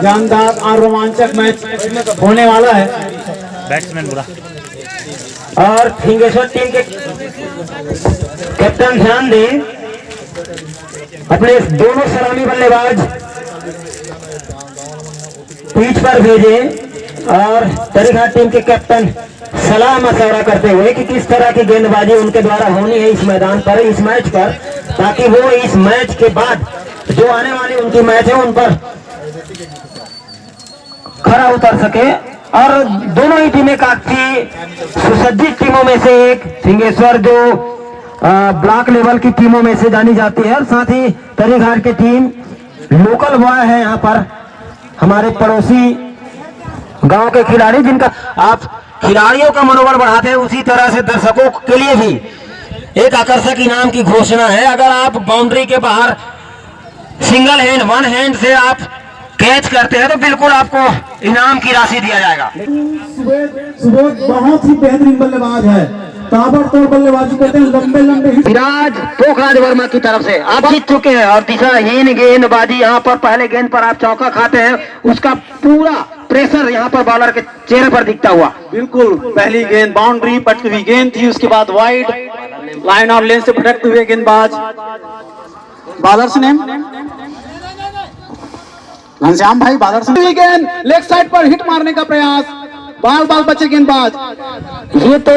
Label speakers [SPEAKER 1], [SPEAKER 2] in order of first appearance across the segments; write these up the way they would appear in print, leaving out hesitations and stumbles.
[SPEAKER 1] जानदार और रोमांचक मैच होने वाला है।
[SPEAKER 2] बैट्समैन बुरा
[SPEAKER 3] और फिंगेश्वर टीम के कैप्टन ध्यान दें, अपने दोनों सलामी बल्लेबाज पिच पर भेजें और तरीघाट टीम के कैप्टन सलाह मशवरा करते हुए कि किस तरह की गेंदबाजी उनके द्वारा होनी है इस मैदान पर, इस मैच पर, ताकि वो इस मैच के बाद जो आने वाली उनकी मैच है उन पर खरा उतर सके। और दोनों ही टीमें काफी सुसज्जित टीमों में से एक, सिंहेश्वर जो ब्लॉक लेवल की टीमों में से जानी जाती है, और साथ ही तरीघाट की टीम लोकल बॉय है यहाँ पर, हमारे पड़ोसी गांव के खिलाड़ी, जिनका आप खिलाड़ियों का मनोबल बढ़ाते हैं उसी तरह से दर्शकों के लिए भी एक आकर्षक इनाम की घोषणा है। अगर आप बाउंड्री के बाहर सिंगल हैंड, वन हैंड से आप कैच करते हैं तो बिल्कुल आपको इनाम की राशि दिया जाएगा।
[SPEAKER 1] सुबोध बहुत ही बेहतरीन बल्लेबाज है, ताबड़तोड़ बल्लेबाजी करते हैं, लंबे लंबे
[SPEAKER 3] विराज पोखराज वर्मा की तरफ से आप जीत चुके हैं और दिशाहीन गेंदबाजी यहाँ पर पहले गेंद पर आप चौका खाते हैं, उसका पूरा प्रेशर यहाँ पर बॉलर के चेहरे पर दिखता हुआ।
[SPEAKER 1] बिल्कुल पहली गेंद बाउंड्री पटती हुई गेंद थी, उसके बाद वाइड लाइन ऑफ लेंथ से भटकते हुए गेंदबाज बादर्श ने घनश्याम भाई बादर्श ने गेंद लेग साइड पर हिट मारने का प्रयास, बाल बाल बचे गेंदबाज।
[SPEAKER 3] ये तो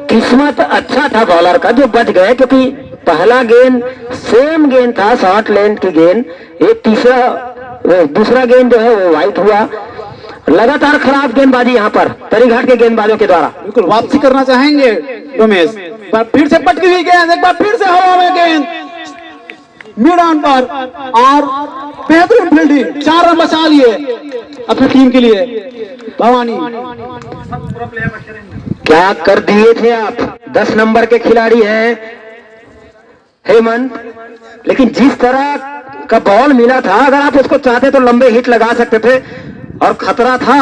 [SPEAKER 3] किस्मत अच्छा था बॉलर का जो बच गए, क्योंकि पहला गेंद सेम गेंद था, शॉर्ट लेंथ की गेंद, एक दूसरा गेंद जो है वो वाइट हुआ। लगातार खराब गेंदबाजी यहाँ पर तरीघाट के गेंदबाजों के द्वारा।
[SPEAKER 1] बिल्कुल वापसी करना चाहेंगे रमेश, पर फिर से पटकी हुई गेंद, एक बार फिर से हवा में गेंद मिड ऑन पर, और बेहतरीन फील्डिंग, 4 रन बचा लिए अपनी टीम के लिए। भवानी
[SPEAKER 3] क्या कर दिए थे आप, 10 नंबर के खिलाड़ी हैं हेमंत, लेकिन जिस तरह का बॉल मिला था अगर आप उसको चाहते तो लंबे हिट लगा सकते थे और खतरा था,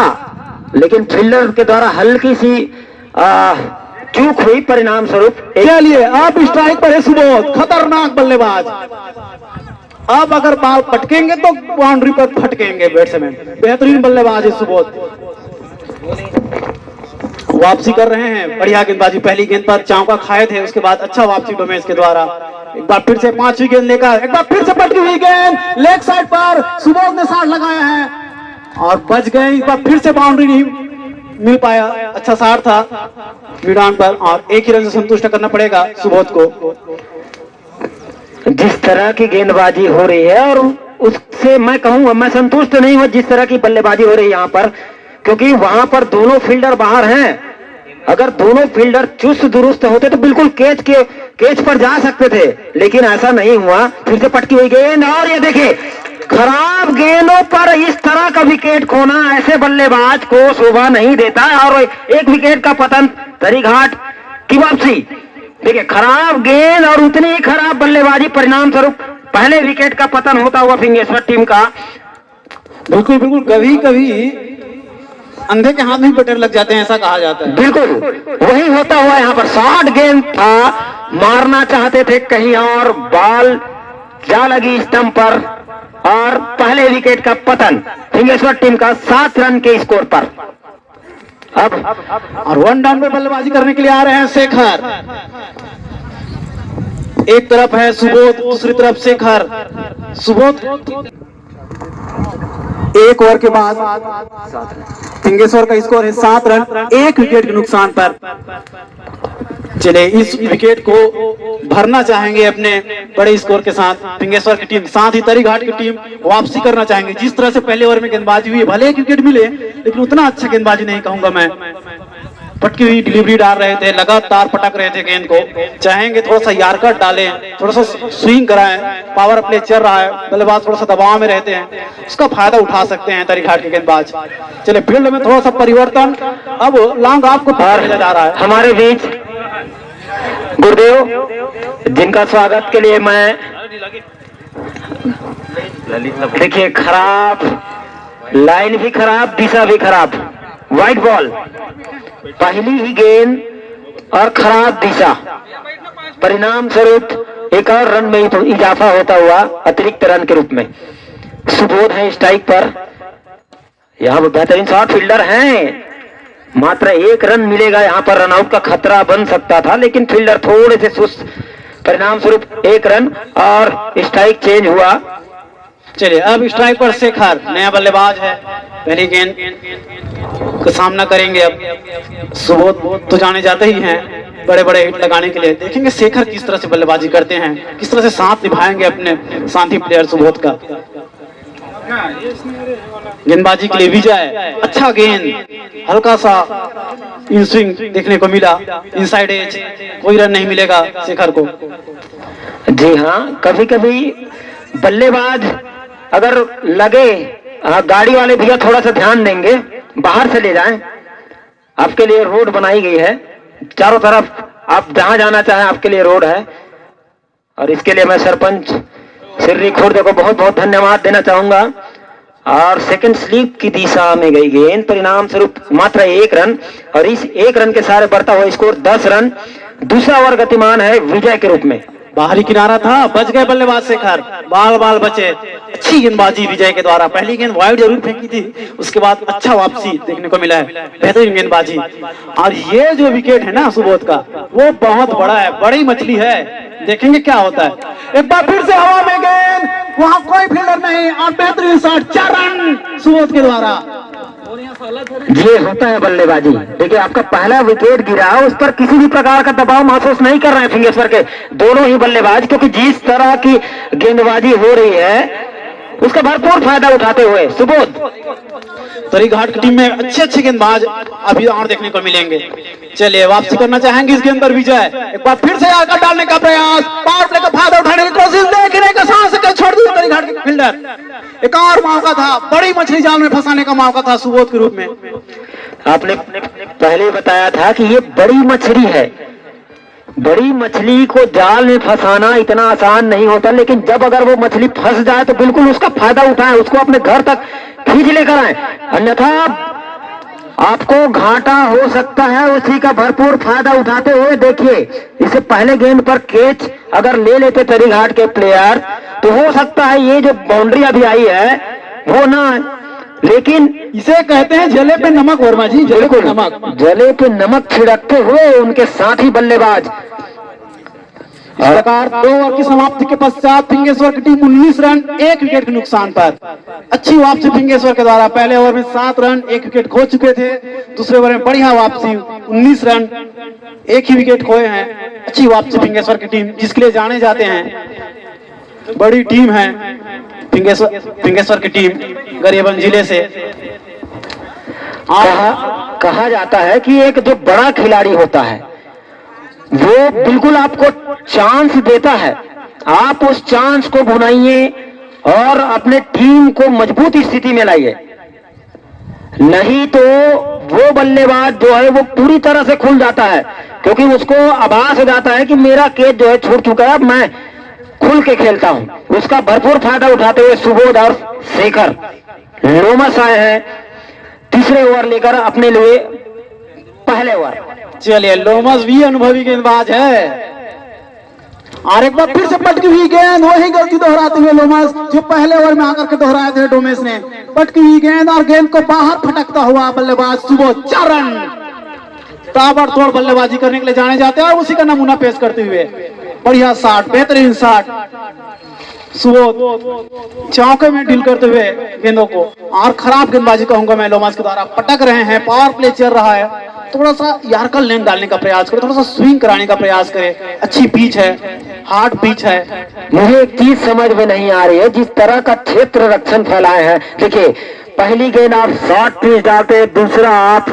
[SPEAKER 3] लेकिन फील्डर के द्वारा हल्की सी चूक हुई, परिणाम स्वरूप
[SPEAKER 1] लिए आप स्ट्राइक पर है सुबोध, खतरनाक बल्लेबाज। अब अगर बाल पटकेंगे तो बाउंड्री पर फटकेंगे बैट्समैन, बेहतरीन बल्लेबाज है सुबोध। वापसी कर रहे हैं, बढ़िया गेंदबाजी, पहली गेंद पर चौका खाए थे, उसके बाद अच्छा वापसी डोमेश के द्वारा। एक बार फिर से 5वीं गेंद लेकर, एक बार फिर से पटकी हुई गेंद लेग साइड पर, सुबोध ने शॉट लगाया है और बच गए। एक बार फिर से बाउंड्री नहीं मिल पाया, अच्छा शॉट था मिड ऑन पर, और एक ही रन से संतुष्ट करना पड़ेगा सुबोध को।
[SPEAKER 3] जिस तरह की गेंदबाजी हो रही है और उससे मैं कहूंगा मैं संतुष्ट नहीं हूं जिस तरह की बल्लेबाजी हो रही है यहाँ पर, क्योंकि वहां पर दोनों फील्डर बाहर हैं। अगर दोनों फील्डर चुस्त दुरुस्त होते तो बिल्कुल कैच पर जा सकते थे, लेकिन ऐसा नहीं हुआ। फिर से पटकी हुई गेंद, और ये देखिए खराब गेंदों पर इस तरह का विकेट खोना ऐसे बल्लेबाज को शोभा नहीं देता, और एक विकेट का पतन तरीघाट की वापसी। देखिए खराब गेंद और उतनी ही खराब बल्लेबाजी, परिणाम स्वरूप पहले विकेट का पतन होता हुआ फिंगेश्वर टीम का।
[SPEAKER 1] बिल्कुल बिल्कुल, कभी कभी अंधे के हाथ में बटर लग जाते हैं, ऐसा कहा जाता है।
[SPEAKER 3] बिल्कुल वही होता हुआ यहाँ पर। शॉर्ट गेंद था, मारना चाहते थे कहीं और, बॉल जा लगी स्टंप पर और पहले विकेट का पतन फिंगेश्वर टीम का 7 रन के स्कोर पर। अब
[SPEAKER 1] और 1 डाउन पे बल्लेबाजी करने के लिए आ रहे हैं शेखर। एक तरफ है सुबोध, दूसरी तरफ शेखर। सुबोध एक ओवर के बाद फिंगेश्वर का स्कोर है 7 रन, 1 विकेट के नुकसान पर। चले इस विकेट को भरना चाहेंगे अपने बड़े स्कोर के साथ फिंगेश्वर की टीम, साथ ही तरीघाट की टीम वापसी करना चाहेंगे। जिस तरह से पहले ओवर में गेंदबाजी हुई, भले 1 विकेट मिले लेकिन उतना अच्छा गेंदबाजी नहीं कहूंगा मैं। पटकी हुई डिलीवरी डाल रहे थे, लगातार पटक रहे थे गेंद को। चाहेंगे थोड़ा सा यार्कर डालें, थोड़ा सा स्विंग कराएं, पावर प्ले चल रहा है, बल्लेबाज थोड़ा सा दबाव में रहते हैं, उसका फायदा उठा सकते हैं तरीघाट के गेंदबाज। चले फील्ड में थोड़ा सा परिवर्तन, अब लॉन्ग ऑफ को भेजा जा रहा है।
[SPEAKER 3] हमारे बीच गुरुदेव, जिनका स्वागत के लिए मैं, देखिए खराब लाइन भी खराब, दिशा भी खराब, वाइट बॉल, पहली ही गेंद और खराब दिशा, परिणाम स्वरूप एक और रन में इजाफा होता हुआ अतिरिक्त रन के रूप में। सुबोध है स्ट्राइक पर यहाँ पर बेहतरीन शॉट फील्डर हैं, मात्र 1 रन मिलेगा। यहाँ पर रनआउट का खतरा बन सकता था, लेकिन फील्डर थोड़े से सुस्त, परिणाम स्वरूप 1 रन और स्ट्राइक चेंज हुआ।
[SPEAKER 1] चलिए अब स्ट्राइक पर शेखर, नया बल्लेबाज है, पहली गेंद का सामना करेंगे। अब सुबोध तो जाने जाते ही हैं बड़े बड़े हिट लगाने के लिए। देखेंगे शेखर किस तरह से बल्लेबाजी करते हैं, किस तरह से साथ निभाएंगे अपने साथी प्लेयर सुबोध का। गेंदबाजी के लिए विजय, अच्छा गेंद, हल्का सा इन स्विंग देखने को मिला, इनसाइड एज, कोई रन नहीं मिलेगा शेखर को।
[SPEAKER 3] जी हाँ, कभी कभी बल्लेबाज अगर लगे, गाड़ी वाले भैया थोड़ा सा ध्यान देंगे, बाहर से ले जाएं। आपके लिए रोड बनाई गई है, चारों तरफ आप जहां जाना चाहें आपके लिए रोड है। और इसके लिए मैं सरपंच सिर्री खुर्द को बहुत बहुत धन्यवाद देना चाहूंगा। और सेकंड स्लीप की दिशा में गई गेंद, परिणाम स्वरूप मात्र 1 रन, और इस 1 रन के सारे बढ़ता हुआ स्कोर 10 रन। दूसरा ओवर गतिमान है विजय के रूप में।
[SPEAKER 1] बाहरी किनारा था, बच गए बल्लेबाज शेखर, बाल बचे। अच्छी गेंदबाजी विजय के द्वारा, पहली गेंद वाइड जरूर फेंकी थी, उसके बाद अच्छा वापसी देखने को मिला है, बेहतरीन गेंदबाजी। और ये जो विकेट है ना सुबोध का, वो बहुत बड़ा है, बड़ी मछली है, देखेंगे क्या होता है। एक बार फिर से हवा में गेंद, वहां कोई फील्डर नहीं, और बेहतरीन शॉट, 4 रन सुबोध के द्वारा।
[SPEAKER 3] ये होता है बल्लेबाजी। देखिए आपका पहला विकेट गिरा, उस पर किसी भी प्रकार का दबाव महसूस नहीं कर रहे हैं फिंगेश्वर के दोनों ही बल्लेबाज, क्योंकि जिस तरह की गेंदबाजी हो रही है उसका भरपूर फायदा उठाते हुए सुबोध।
[SPEAKER 1] तरीघाट की टीम में अच्छे गेंदबाज अभी और देखने को मिलेंगे। चलिए वापसी करना चाहेंगे इस गेंद पर विजय, एक बार फिर से आकर डालने का प्रयास, पावर प्ले का फायदा उठाने की कोशिश, देखने का सांस छोड़ दी तरीघाट के फील्डर। एक और मौका था, बड़ी मछली जाल में फंसाने का मौका था सुबोध के रूप में।
[SPEAKER 3] आपने पहले बताया था कि ये बड़ी मछली है, बड़ी मछली को जाल में फंसाना इतना आसान नहीं होता, लेकिन जब अगर वो मछली फंस जाए तो बिल्कुल उसका फायदा उठाएं, उसको अपने घर तक खींच लेकर आए, अन्यथा आपको घाटा हो सकता है। उसी का भरपूर फायदा उठाते हुए देखिए, इससे पहले गेंद पर कैच अगर ले लेते तरीघाट के प्लेयर तो हो सकता है ये जो बाउंड्री अभी आई है वो ना, लेकिन
[SPEAKER 1] इसे कहते हैं जले पे नमक वर्मा जी, जले पे नमक,
[SPEAKER 3] जले पे नमक छिड़कते हुए उनके साथी बल्लेबाज।
[SPEAKER 1] इस प्रकार 2 ओवर की समाप्ति के पश्चात फिंगेश्वर की टीम 19 रन 1 विकेट के नुकसान पर, अच्छी वापसी फिंगेश्वर के द्वारा। पहले ओवर में 7 रन 1 विकेट खो चुके थे, दूसरे ओवर में बढ़िया वापसी, 19 रन 1 ही विकेट खोए हैं। अच्छी वापसी फिंगेश्वर की टीम, जिसके लिए जाने जाते हैं, बड़ी टीम है फिंगेश्वर की टीम गरियाबंद जिले से।
[SPEAKER 3] कहा जाता है कि एक जो बड़ा खिलाड़ी होता है वो बिल्कुल आपको चांस देता है, आप उस चांस को भुनाइए और अपने टीम को मजबूत स्थिति में लाइए, नहीं तो वो बल्लेबाज जो है वो पूरी तरह से खुल जाता है, क्योंकि उसको आभास हो जाता है कि मेरा कैच जो है छूट चुका है, अब मैं खुल के खेलता हूं। उसका भरपूर फायदा उठाते हुए सुबोध और शेखर लोमस आए हैं तीसरे ओवर लेकर अपने लिए पहले ओवर।
[SPEAKER 1] चलिए लोमस भी अनुभवी गेंदबाज है, और एक बार फिर से पटकी हुई गेंद, वही गलती दोहराते हुए लोमस जो पहले ओवर में आकर के दोहराए थे डोमेस ने। पटकी हुई गेंद और गेंद को बाहर फटकता हुआ बल्लेबाज सुबोध, 4 रन। ताबड़तोड़ बल्लेबाजी करने के लिए जाने जाते हैं और उसी का नमूना पेश करते हुए बढ़िया शॉट, बेहतरीन शॉट, सुबोध चौके में डील करते हुए गेंदों को। और खराब गेंदबाजी कहूंगा मैं लोमस के द्वारा, पटक रहे हैं, पावर प्ले चल रहा है, थोड़ा सा यार्कर लेंथ डालने का प्रयास करें, थोड़ा सा स्विंग कराने का प्रयास करें। अच्छी पिच है, हार्ड पिच है।
[SPEAKER 3] मुझे एक चीज समझ में नहीं आ रही है, जिस तरह का क्षेत्र रक्षण फैलाए हैं। देखिए पहली गेंद आप शॉर्ट पिच डालते, दूसरा आप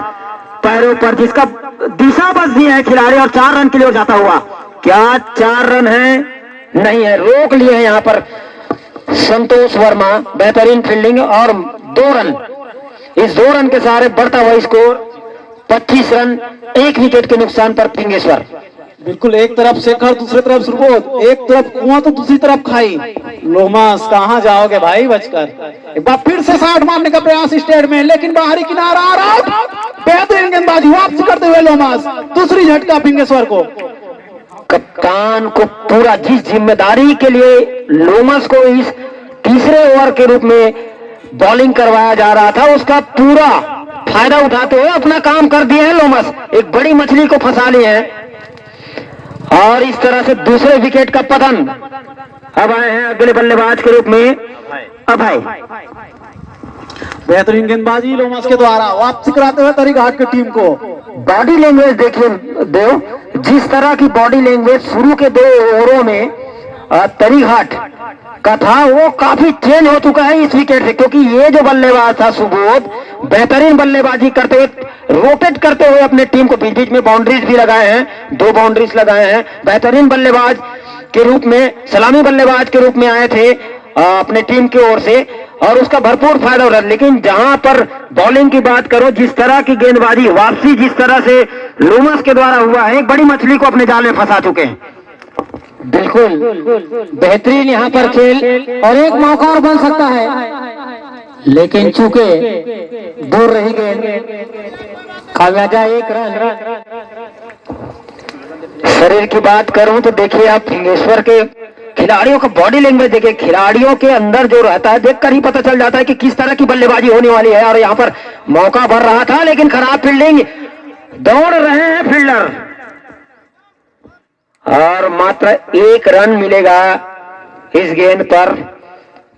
[SPEAKER 3] पैरों पर, जिसका दिशा बस भी है खिलाड़ी, और 4 रन के लिए जाता हुआ। क्या 4 रन है? नहीं है, रोक लिए हैं यहाँ पर संतोष वर्मा, बेहतरीन फील्डिंग और 2 रन। इस 2 रन के सहारे बढ़ता हुआ स्कोर 25 रन 1 विकेट के नुकसान पर फिंगेश्वर।
[SPEAKER 1] बिल्कुल, एक तरफ शेखर, दूसरी तरफ सुबोध, एक तरफ कुआं तो दूसरी तरफ खाई। लोमस कहां जाओगे भाई बचकर। एक बार फिर से शॉट मारने का प्रयास स्टेट में, लेकिन बाहरी किनारा आ रहा, बेहतरीन गेंदबाजी वापसी करते हुए लोमस, दूसरी झटका फिंगेश्वर को।
[SPEAKER 3] कप्तान को पूरा, जिस जिम्मेदारी के लिए लोमस को इस तीसरे ओवर के रूप में बॉलिंग करवाया जा रहा था उसका पूरा फायदा उठाते हुए अपना काम कर दिए हैं लोमस। एक बड़ी मछली को फंसा लिए हैं और इस तरह से दूसरे विकेट का पतन। अब आए हैं अगले बल्लेबाज के रूप में अभय।
[SPEAKER 1] बेहतरीन गेंदबाजी लोमस के द्वारा वापसी कराते हुए तरीघाट की टीम को।
[SPEAKER 3] बॉडी लैंग्वेज देखिए देव, जिस तरह की बॉडी लैंग्वेज शुरू के 2 ओवरों में तरीघाट का था वो काफी चेंज हो चुका है इस विकेट से, क्योंकि ये जो बल्लेबाज था सुबोध बेहतरीन बल्लेबाजी करते हुए रोटेट करते हुए अपने टीम को बीच बीच में बाउंड्रीज भी लगाए हैं, 2 बाउंड्रीज लगाए हैं। बेहतरीन बल्लेबाज के रूप में, सलामी बल्लेबाज के रूप में आए थे अपने टीम की ओर से और उसका भरपूर फायदा हो रहा है। लेकिन जहां पर बॉलिंग की बात करो, जिस तरह की गेंदबाजी वापसी जिस तरह से लोमस के द्वारा हुआ है, एक बड़ी मछली को अपने जाल में फंसा चुके हैं।
[SPEAKER 2] बिल्कुल बेहतरीन यहाँ पर खेल और एक मौका और बन सकता है, लेकिन चूंकि दूर रही गेंद, खामियाजा 1 रन।
[SPEAKER 3] शरीर की बात करूं तो देखिए आप फिंगेश्वर के खिलाड़ियों का बॉडी लैंग्वेज देखिए, खिलाड़ियों के अंदर जो रहता है देखकर ही पता चल जाता है कि किस तरह की बल्लेबाजी होने वाली है। और यहाँ पर मौका भर रहा था लेकिन खराब फील्डिंग, दौड़ रहे हैं फील्डर और मात्र 1 रन मिलेगा इस गेंद पर।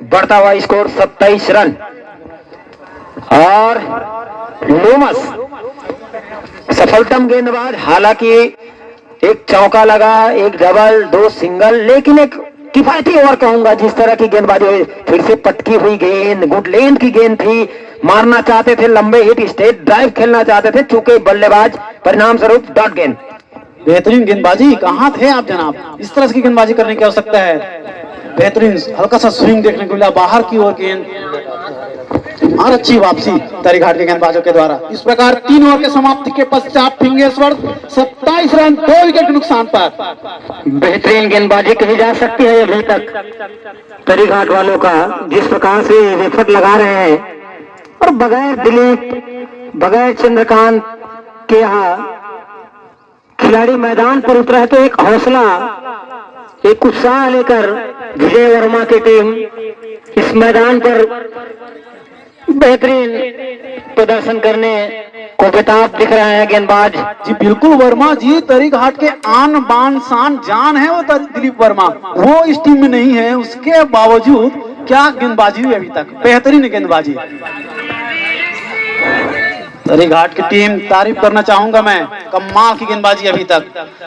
[SPEAKER 3] बढ़ता हुआ स्कोर 27 रन और लोमस सफलतम गेंदबाज। हालांकि एक चौका लगा, एक डबल, 2 सिंगल, लेकिन एक किफायती ओवर कहूंगा जिस तरह की गेंदबाजी हुई। फिर से पटकी हुई गेंद, गुड लेंथ की गेंद थी, मारना चाहते थे लंबे हिट, स्ट्रेट ड्राइव खेलना चाहते थे, चूंकि बल्लेबाज परिणाम स्वरूप डॉट गेंद।
[SPEAKER 1] बेहतरीन गेंदबाजी, कहाँ थे आप जनाब? इस तरह की गेंदबाजी करने की आवश्यकता है। बेहतरीन हल्का सा स्विंग देखने को मिला बाहर की ओर गेंद और अच्छी वापसी तरीघाट के गेंदबाजों के द्वारा। इस प्रकार 3 ओवर के समाप्ति के पश्चात फिंगेश्वर 27 रन 2 विकेट के नुकसान पर।
[SPEAKER 3] बेहतरीन गेंदबाजी कही जा सकती है अभी तक तरीघाट वालों का, जिस प्रकार से विकेट लगा रहे हैं और बगैर दिलीप, बगैर चंद्रकांत के यहाँ खिलाड़ी मैदान पर उतरा है तो एक हौसला, एक उत्साह लेकर विजय वर्मा की टीम इस मैदान पर बेहतरीन प्रदर्शन करने को बेताब दिख रहा है गेंदबाज।
[SPEAKER 1] जी बिल्कुल वर्मा जी, तरीघाट के आन बान शान जान है वो दिलीप वर्मा, वो इस टीम में नहीं है, उसके बावजूद क्या गेंदबाजी हुई अभी तक, बेहतरीन गेंदबाजी। तरीघाट की टीम तारीफ करना चाहूंगा मैं, कमाल की गेंदबाजी अभी तक।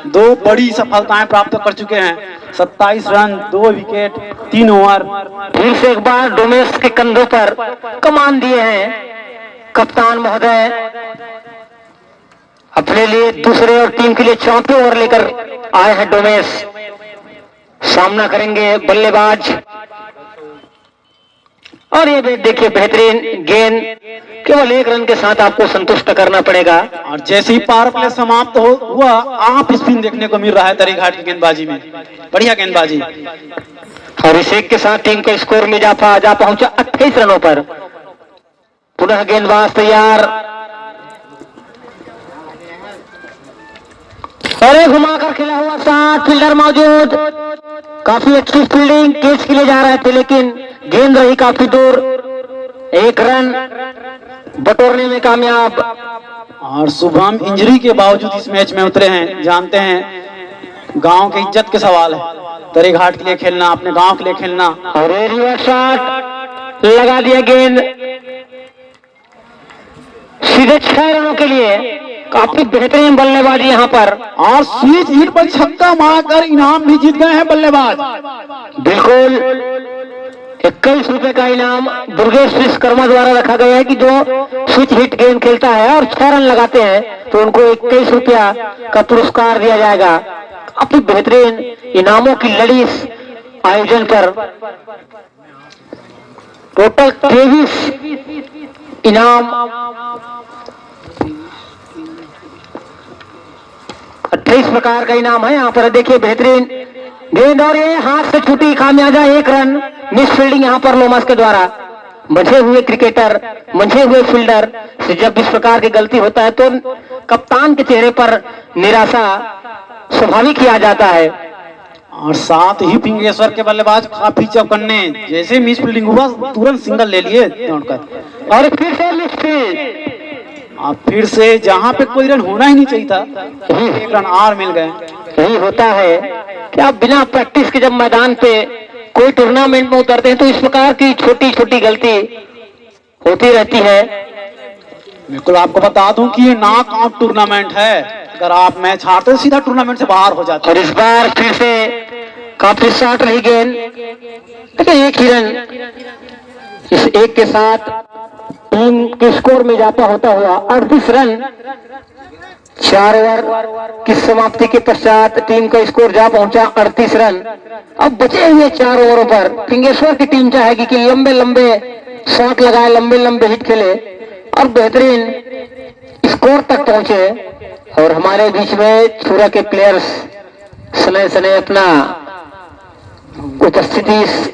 [SPEAKER 1] 2 बड़ी सफलताएं प्राप्त कर चुके हैं, 27 रन 2 विकेट 3 ओवर।
[SPEAKER 3] फिर से एक बार डोमेस के कंधों पर कमान दिए हैं कप्तान महोदय, अपने लिए दूसरे और टीम के लिए 4थे ओवर लेकर आए हैं डोमेस। सामना करेंगे बल्लेबाज और ये देखिए बेहतरीन गेंद, केवल 1 रन के साथ आपको संतुष्ट करना पड़ेगा।
[SPEAKER 1] और जैसे ही पावर प्ले समाप्त हुआ आप स्पिन देखने को मिल रहा है तरीघाट की गेंदबाजी में, बढ़िया गेंदबाजी।
[SPEAKER 3] और इस एक के साथ टीम का स्कोर में जा पहुंचा 28 रनों पर। पुनः गेंदबाज तैयार और घुमाकर खेला हुआ साथ फील्डर मौजूद, काफी अच्छी फील्डिंग कैच के लिए जा रहे थे लेकिन गेंद रही काफी दूर। 1 रन बटोरने में कामयाब।
[SPEAKER 1] और शुभम इंजरी के बावजूद इस मैच में उतरे हैं। जानते हैं गांव की इज्जत के सवाल है, तरीघाट के लिए खेलना, अपने गांव के लिए खेलना।
[SPEAKER 3] और रिवर्स शॉट लगा दिया गेंद सीधे 6 रनों के लिए। काफी बेहतरीन बल्लेबाजी यहाँ पर
[SPEAKER 1] और स्विच हिट पर छक्का मारकर इनाम भी जीत गए हैं बल्लेबाज।
[SPEAKER 3] बिल्कुल 21 रुपए का इनाम दुर्गेश विश्वकर्मा द्वारा रखा गया है कि जो स्विच हिट गेंद खेलता है और 6 रन लगाते हैं तो उनको 21 रुपया का पुरस्कार दिया जाएगा। काफी बेहतरीन इनामों की लड़ी इस आयोजन पर। टोटल 23 इनाम, 28 प्रकार का इनाम है यहाँ पर। देखिए बेहतरीन गेंद और ये हाथ से छूटी, खामियाजा 1 रन। मिस फील्डिंग यहाँ पर लोमस के द्वारा। मंझे हुए क्रिकेटर, मंझे हुए फील्डर से जब इस प्रकार की गलती होता है तो कप्तान के चेहरे पर निराशा स्वाभाविक ही आ जाता है।
[SPEAKER 1] और साथ ही पिंगेश्वर के बल्लेबाज काफी चौकन्ने, जैसे मिस फील्डिंग हुआ तुरंत सिंगल ले लिए दौड़कर।
[SPEAKER 2] और फिर से मिसफील्ड।
[SPEAKER 1] अब फिर से जहां पे कोई रन होना ही नहीं चाहिए था, एक रन और मिल गए।
[SPEAKER 2] यही होता है कि आप बिना प्रैक्टिस के जब मैदान पे कोई टूर्नामेंट में उतरते हैं तो इस प्रकार की छोटी छोटी गलती होती रहती है।
[SPEAKER 1] बिल्कुल आपको बता दूं कि ये नॉकआउट टूर्नामेंट है, अगर आप मैच हारते तो सीधा टूर्नामेंट से बाहर हो जाते।
[SPEAKER 2] और इस बार फिर से काफी शॉर्ट रही गेंद, लेकिन एक ही रन, इस एक के साथ टीम के स्कोर में इजाफा होता हुआ 38 रन। 4 ओवर की समाप्ति के पश्चात टीम का स्कोर जा पहुंचा 38 रन। अब बचे हुए 4 ओवरों पर पिंगेश्वर की टीम चाहेगी कि लंबे लंबे शॉट लगाए, लंबे लंबे हिट खेले और बेहतरीन स्कोर तक पहुंचे। और हमारे बीच में छुरा के प्लेयर्स समय समय अपना उपस्थिति इस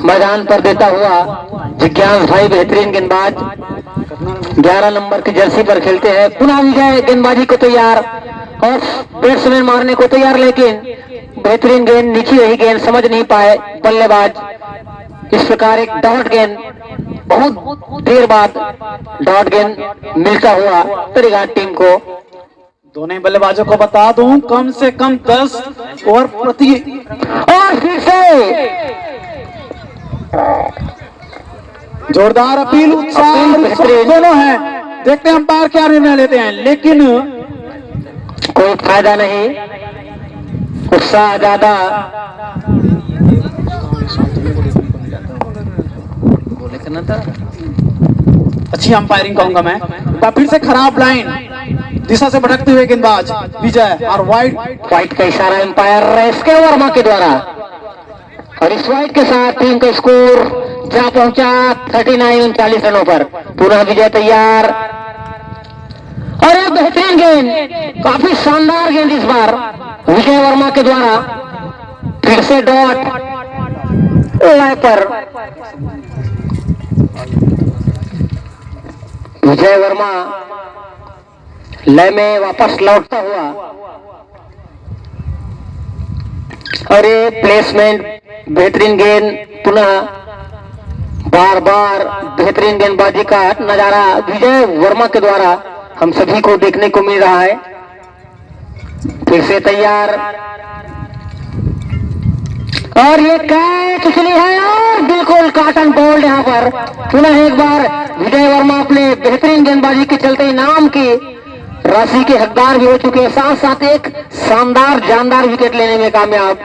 [SPEAKER 2] मैदान पर देता हुआ जिज्ञास भाई बेहतरीन गेंदबाज 11 नंबर की जर्सी पर खेलते हैं। पुनः विजय गेंदबाजी को तैयार और बैट्समैन मारने को तैयार, लेकिन बेहतरीन गेंद नीचे रही, गेंद समझ नहीं पाए बल्लेबाज। इस प्रकार एक डॉट गेंद, बहुत देर बाद डॉट गेंद मिलता हुआ तरीका टीम को।
[SPEAKER 1] दोनों ही बल्लेबाजों को बता दूं कम से कम 10 ओवर प्रति।
[SPEAKER 2] और फिर से
[SPEAKER 1] जोरदार अपील, उत्साह दोनों है। देखते हैं अंपायर क्या निर्णय लेते हैं, लेकिन
[SPEAKER 2] कोई फायदा नहीं, उत्साह ज्यादा।
[SPEAKER 1] अच्छी अंपायरिंग कहूंगा मैं। फिर से खराब लाइन, दिशा से भटकते हुए गेंदबाज विजय और
[SPEAKER 2] वाइट का इशारा एम्पायर एसके वर्मा के द्वारा। और इस वाइट के साथ टीम का स्कोर जा पहुंचा 39 रनों पर। पुनः विजय तैयार और एक बेहतरीन गेंद, काफी शानदार गेंद इस बार विजय वर्मा के द्वारा। फिर से डॉट लाइन पर विजय वर्मा लय में वापस लौटता हुआ। और ये प्लेसमेंट बेहतरीन गेंद, पुनः बार बार बेहतरीन गेंदबाजी का नजारा विजय वर्मा के द्वारा हम सभी को देखने को मिल रहा है। फिर से तैयार और ये कैच उछली है और बिल्कुल काटन बोल्ड यहाँ पर। पुनः एक बार विजय वर्मा अपने बेहतरीन गेंदबाजी के चलते इनाम की राशि के हकदार भी हो चुके हैं, साथ साथ एक शानदार जानदार विकेट लेने में कामयाब।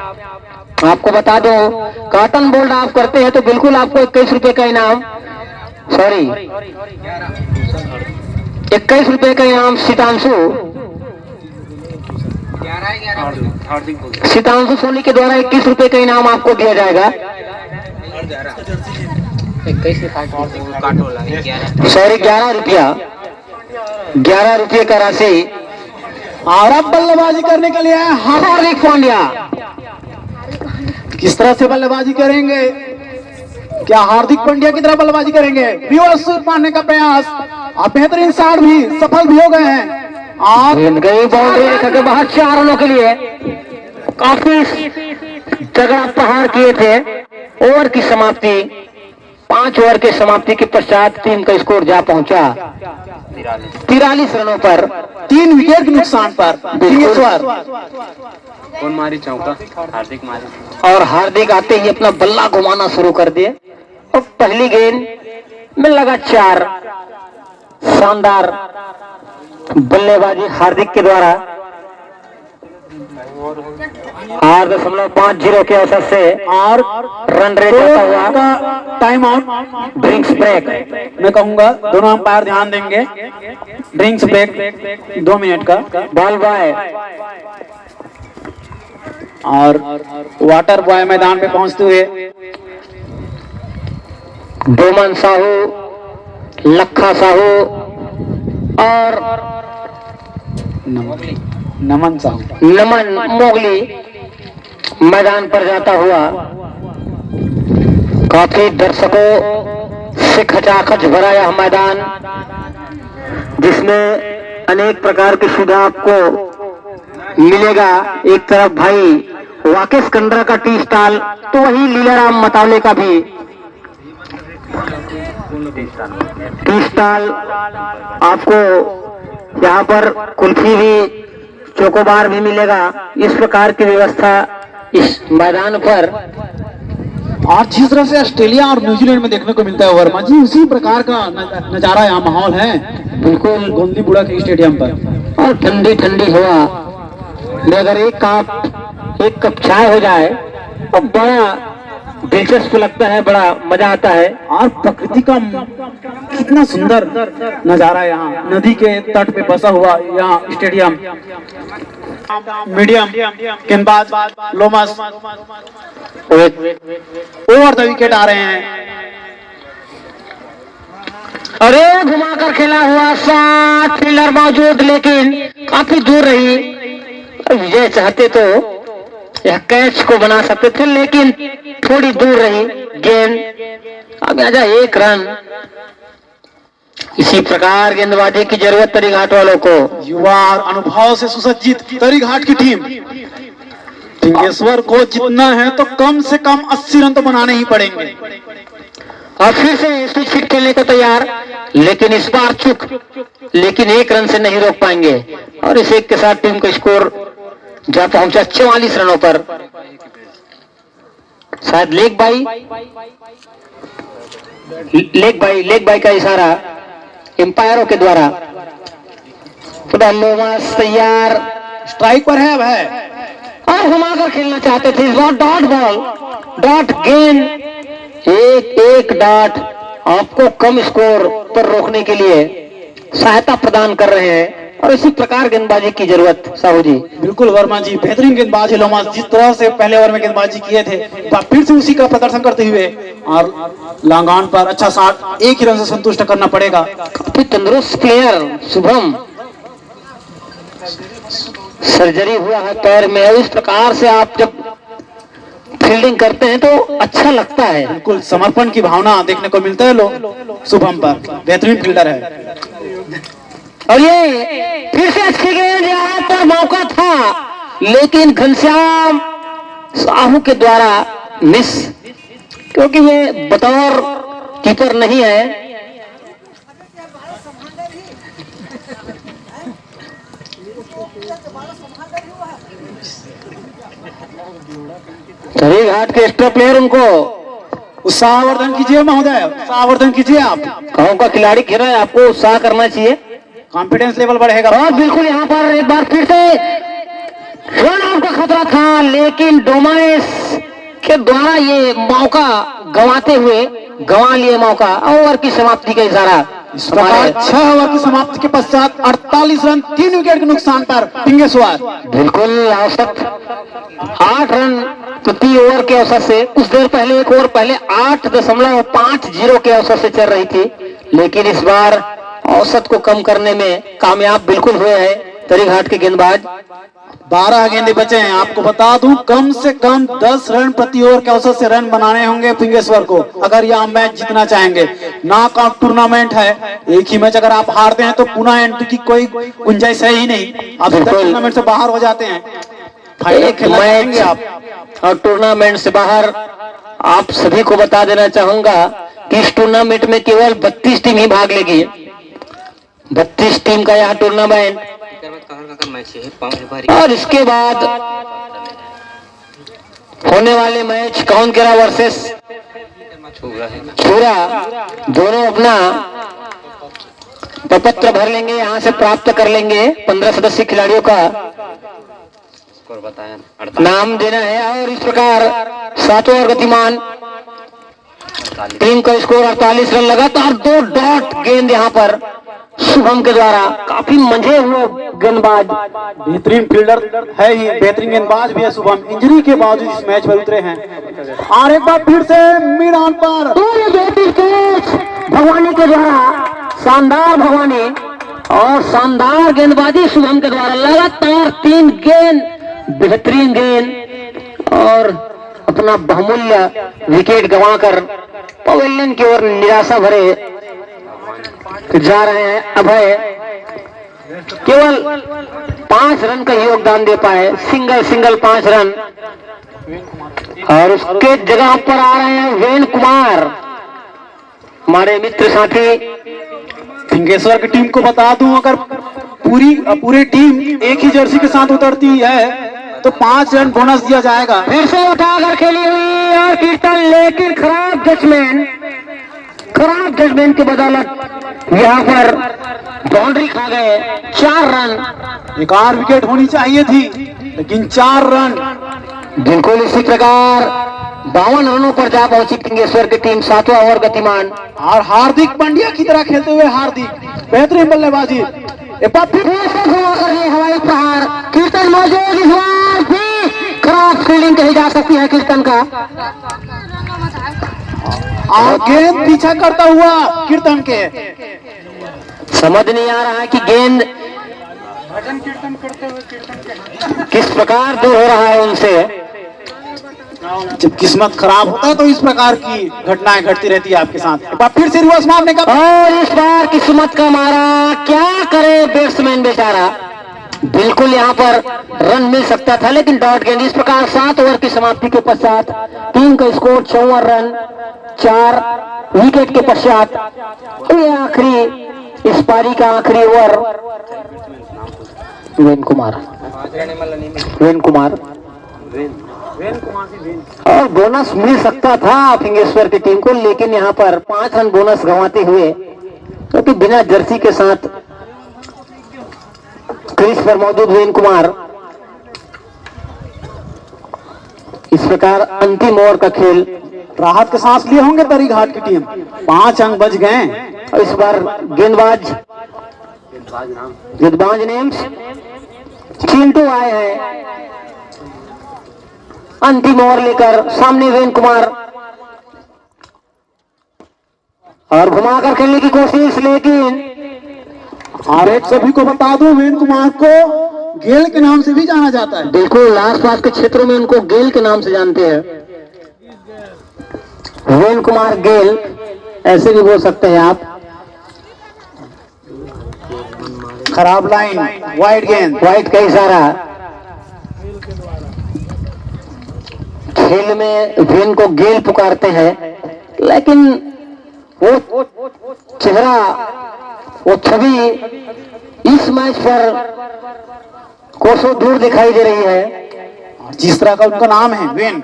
[SPEAKER 2] आपको बता दो, काटन बोल्ड आप करते हैं तो बिल्कुल आपको 21 रुपए का इनाम, सॉरी 21 रुपए का इनाम सीतांशु सोनी के द्वारा 21 रुपए का इनाम आपको दिया जाएगा। सॉरी 11 रुपया, 11 रुपये का राशि।
[SPEAKER 1] और अब बल्लेबाजी करने के लिए
[SPEAKER 2] हार्दिक पांड्या।
[SPEAKER 1] किस तरह से बल्लेबाजी करेंगे, क्या हार्दिक पांड्या की तरह बल्लेबाजी करेंगे? व्यूअर्स मारने का प्रयास, आप बेहतरीन शॉट भी सफल भी हो गए हैं। आप
[SPEAKER 2] गई बाउंड्री रेखा के बाहर 4 रनों के लिए काफी तगड़ा प्रहार किए थे। ओवर की समाप्ति 5 ओवर के समाप्ति के पश्चात टीम का स्कोर जा पहुंचा 43 रनों पर
[SPEAKER 1] 3 विकेट के नुकसान पर।
[SPEAKER 3] कौन मारी चौका? हार्दिक मारी।
[SPEAKER 2] और हार्दिक आते ही अपना बल्ला घुमाना शुरू कर दिए और पहली गेंद में लगा 4। शानदार बल्लेबाजी हार्दिक के द्वारा। 8.50 के औसत से और रन रेट होता हुआ
[SPEAKER 1] टाइम आउट,
[SPEAKER 2] ड्रिंक्स ब्रेक।
[SPEAKER 1] मैं कहूंगा दोनों अंपायर ध्यान देंगे। ड्रिंक्स ब्रेक 2 मिनट का।
[SPEAKER 2] बॉल बॉय
[SPEAKER 1] और वाटर बॉय मैदान पे पहुंचते हुए
[SPEAKER 2] डोमन साहू, लखा साहू और
[SPEAKER 1] नमन साहू,
[SPEAKER 2] नमन मोगली मैदान पर जाता हुआ। काफी दर्शकों से खचाखच भरा यह मैदान, जिसमें अनेक प्रकार की सुविधा आपको मिलेगा। एक तरफ भाई वाकेश कंड्रा का टी स्टॉल, तो वही लीलाराम मतावले का भी टी स्टॉल। आपको यहाँ पर कुल्फी भी, चोकोबार भी मिलेगा। इस प्रकार की व्यवस्था इस मैदान पर।
[SPEAKER 1] और जिस तरह से ऑस्ट्रेलिया और न्यूजीलैंड में देखने को मिलता है वर्मा जी, उसी प्रकार का नजारा यहाँ माहौल है बिल्कुल गोंदीपुरा के स्टेडियम पर।
[SPEAKER 2] और ठंडी ठंडी हवा में अगर एक कप चाय हो जाए तो बड़ा दिलचस्प लगता है, बड़ा मजा आता है।
[SPEAKER 1] और प्रकृति का कितना सुंदर नजारा है यहाँ, नदी के तट पे बसा हुआ यहाँ स्टेडियम। मीडियम गेंदबाज लोमस ओवर द विकेट आ रहे हैं।
[SPEAKER 2] अरे घुमाकर खेला हुआ शॉट, फील्डर मौजूद लेकिन काफी दूर रही। विजय चाहते तो यह कैच को बना सकते थे, लेकिन थोड़ी दूर रही गेंद। अब आजा 1 रन। इसी प्रकार गेंदबाजी की जरूरत तरीघाट वालों को।
[SPEAKER 1] युवा और अनुभव से सुसज्जित तरीघाट की टीम टिंगेश्वर को जीतना है तो कम से कम 80 रन तो बनाने ही पड़ेंगे।
[SPEAKER 2] और फिर से स्विच हिट खेलने को तैयार, लेकिन इस बार चूक, लेकिन 1 रन से नहीं रोक पाएंगे। और इस एक के साथ टीम का स्कोर जा पहुंचा 44 रनों पर। शायद लेग बाई का इशारा एम्पायरों के द्वारा। लोमस तैयार,
[SPEAKER 1] स्ट्राइक पर है वह,
[SPEAKER 2] और घुमाकर खेलना चाहते थे। इस बार डॉट बॉल, डॉट गेंद, एक डॉट आपको कम स्कोर पर रोकने के लिए सहायता प्रदान कर रहे हैं। और इसी प्रकार गेंदबाजी की जरूरत साहू जी।
[SPEAKER 1] बिल्कुल वर्मा जी, बेहतरीन गेंदबाज है लोमस। जिस तरह से पहले ओवर में गेंदबाजी किए थे फिर से उसी का प्रदर्शन करते हुए और लॉन्ग ऑन पर अच्छा शॉट, 1 ही रन से संतुष्ट करना पड़ेगा।
[SPEAKER 2] काफी तंदुरुस्त प्लेयर शुभम, सर्जरी हुआ है पैर में। इस प्रकार से आप जब फील्डिंग करते हैं तो अच्छा लगता है।
[SPEAKER 1] बिल्कुल समर्पण की भावना देखने को मिलता है शुभम पर, बेहतरीन फील्डर है।
[SPEAKER 2] और ये फिर से अच्छी गेंद, यहाँ पर मौका था लेकिन घनश्याम साहू के द्वारा मिस, क्योंकि वे बतौर कीपर नहीं है। घाट के एक्स्ट्रा प्लेयर उनको
[SPEAKER 1] उत्साहवर्धन कीजिए महोदय, उत्साहवर्धन कीजिए। आप
[SPEAKER 2] गांव का खिलाड़ी खेल रहा है, आपको उत्साह करना चाहिए,
[SPEAKER 1] कॉन्फिडेंस लेवल बढ़ेगा।
[SPEAKER 2] और बिल्कुल यहाँ पर एक बार फिर से रन आउट का खतरा था, लेकिन डोमाइस के द्वारा ये मौका गंवाते हुए गंवा लिए मौका। ओवर की समाप्ति का इशारा।
[SPEAKER 1] इस प्रकार 6 ओवर की समाप्ति के पश्चात 48 रन 3 विकेट के नुकसान पर टिंगेश्वर।
[SPEAKER 2] बिल्कुल औसत 8 रन प्रति ओवर के औसत से कुछ देर पहले, एक ओवर पहले 8.50 के औसत से चल रही थी, लेकिन इस बार औसत को कम करने में कामयाब बिल्कुल हुए हैं तरीघाट के गेंदबाज।
[SPEAKER 1] 12 गेंदे बचे हैं। आपको बता दूं कम से कम 10 रन प्रति ओवर के औसत से रन बनाने होंगे पिंगेश्वर को, अगर यह मैच जीतना चाहेंगे। नॉकआउट टूर्नामेंट है, एक ही मैच अगर आप हारते हैं तो पुनः एंट्री की कोई गुंजाइश है ही नहीं, आप टूर्नामेंट से बाहर हो जाते हैं।
[SPEAKER 2] एक मैच आप और टूर्नामेंट से बाहर। आप सभी को बता देना चाहूंगा कि इस टूर्नामेंट में केवल 32 टीम ही भाग लेगी। 32 टीम का यह टूर्नामेंट, और इसके बाद होने वाले मैच काउंकेरा वर्सेस छुरा, दोनों अपना प्रपत्र भर लेंगे, यहाँ से प्राप्त कर लेंगे। 15 सदस्यीय खिलाड़ियों का नाम देना है। और इस प्रकार 7वां और गतिमान टीम का स्कोर 48 रन लगातार 2 डॉट गेंद यहाँ पर शुभम के द्वारा। काफी मंझे हुए गेंदबाज,
[SPEAKER 1] बेहतरीन फील्डर है ही, बेहतरीन गेंदबाज भी है शुभम। इंजरी के बावजूद इस मैच में उतरे हैं। और एक बार फिर से मिड ऑन पर
[SPEAKER 2] भगवानी के द्वारा, शानदार भगवानी और शानदार गेंदबाजी शुभम के द्वारा। लगातार 3 गेंद, बेहतरीन गेंद, और अपना बहुमूल्य विकेट गंवाकर पवेलियन की ओर निराशा भरे जा रहे हैं। अभय केवल 5 रन का योगदान दे पाए, सिंगल 5 रन। और उसके जगह पर आ रहे हैं वेन कुमार, हमारे मित्र साथी।
[SPEAKER 1] फिंगेश्वर की टीम को बता दूं, अगर पूरी टीम एक ही जर्सी के साथ उतरती है तो 5 रन बोनस दिया जाएगा।
[SPEAKER 2] फिर से उठाकर खेली हुई और कीर्तन, लेकिन खराब जजमेंट की बदौलत यहाँ पर बाउंड्री खा गए। 4 रन,
[SPEAKER 1] एक और विकेट होनी चाहिए थी, लेकिन 4 रन।
[SPEAKER 2] बिल्कुल इसी प्रकार 52 रनों पर जा पहुंची फिंगेश्वर की टीम, 7वां ओवर गतिमान।
[SPEAKER 1] और हार्दिक पांड्या की तरह खेलते हुए हार्दिक बेहतरीन बल्लेबाजी।
[SPEAKER 2] हवाई प्रहार, कीर्तन मौजूद, इस बार भी खराब फील्डिंग कही जा सकती है कीर्तन का।
[SPEAKER 1] और गेंद पीछा करता हुआ कीर्तन के,
[SPEAKER 2] समझ नहीं आ रहा है कि गेंद किस प्रकार दूर हो रहा है उनसे।
[SPEAKER 1] जब किस्मत खराब होता है तो इस प्रकार की घटनाएं घटती रहती है आपके साथ। एक बार फिर से रिवर्स मारने का,
[SPEAKER 2] और इस बार किस्मत का मारा, क्या करे बैट्समैन बेचारा। बिल्कुल यहाँ पर रन मिल सकता था, लेकिन डॉट गेंद। इस प्रकार 7 ओवर की समाप्ति के पश्चात टीम का स्कोर 54 रन 4 विकेट के पश्चात। ये आखिरी, इस पारी का आखिरी ओवर वेन कुमार और बोनस मिल सकता था फिंगेश्वर की टीम को, लेकिन यहाँ पर 5 रन बोनस गंवाते हुए, क्योंकि बिना जर्सी के साथ क्रीज पर मौजूद वेन कुमार। इस प्रकार अंतिम ओवर का खेल,
[SPEAKER 1] राहत के सांस लिए होंगे तरीघाट की टीम। 5 अंक बच गए
[SPEAKER 2] और इस बार गेंदबाज नेम्स चिंटू आए हैं अंतिम ओवर लेकर। सामने वेन कुमार और घुमाकर खेलने की कोशिश, लेकिन
[SPEAKER 1] और एक सभी को बता दूं, वेन कुमार को गेल के नाम से भी जाना जाता है।
[SPEAKER 2] बिल्कुल, आसपास के क्षेत्रों में उनको गेल के नाम से जानते हैं। वेन कुमार गेल ऐसे भी बोल सकते हैं आप।
[SPEAKER 1] खराब लाइन, वाइड गेंद,
[SPEAKER 2] वाइड का इशारा। खेल में वेन को गेल पुकारते हैं, लेकिन वो चेहरा, वो छवि इस मैच पर कोसों दूर दिखाई दे रही है।
[SPEAKER 1] जिस तरह का उनका नाम है वेन,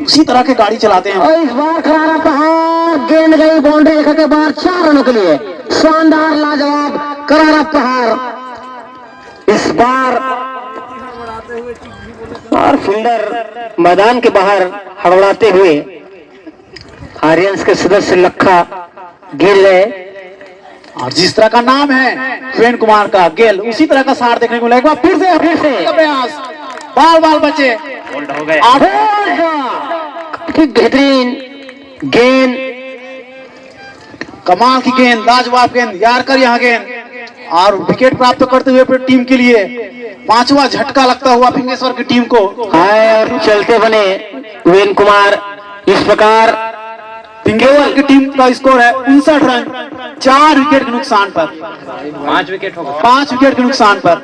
[SPEAKER 1] उसी तरह के गाड़ी चलाते हैं।
[SPEAKER 2] और इस बार करारा प्रहार, गेंद गई बाउंड्री रेखा के बाहर 4 रनों के लिए। शानदार, लाजवाब, करारा प्रहार इस बार। और फील्डर मैदान के बाहर हड़बड़ाते हुए आर्यंस के सदस्य लखा गिर गए।
[SPEAKER 1] और जिस तरह का नाम है वेन कुमार का गेल, उसी तरह का सार देखने को मिलेगा। फिर से प्रयास, बाल बचे,
[SPEAKER 2] बेहतरीन गेंद,
[SPEAKER 1] कमाल की गेंद, लाजवाब गेंद, यारकर यहाँ गेंद, और विकेट प्राप्त करते हुए फिर टीम के लिए 5वां झटका लगता हुआ फिंगेश्वर की टीम को।
[SPEAKER 2] और चलते बने वेन कुमार। इस प्रकार
[SPEAKER 1] फिंगेश्वर की टीम का स्कोर है 59 रन 4 विकेट के नुकसान पर।
[SPEAKER 3] 5 विकेट होगा,
[SPEAKER 1] 5 विकेट के नुकसान पर।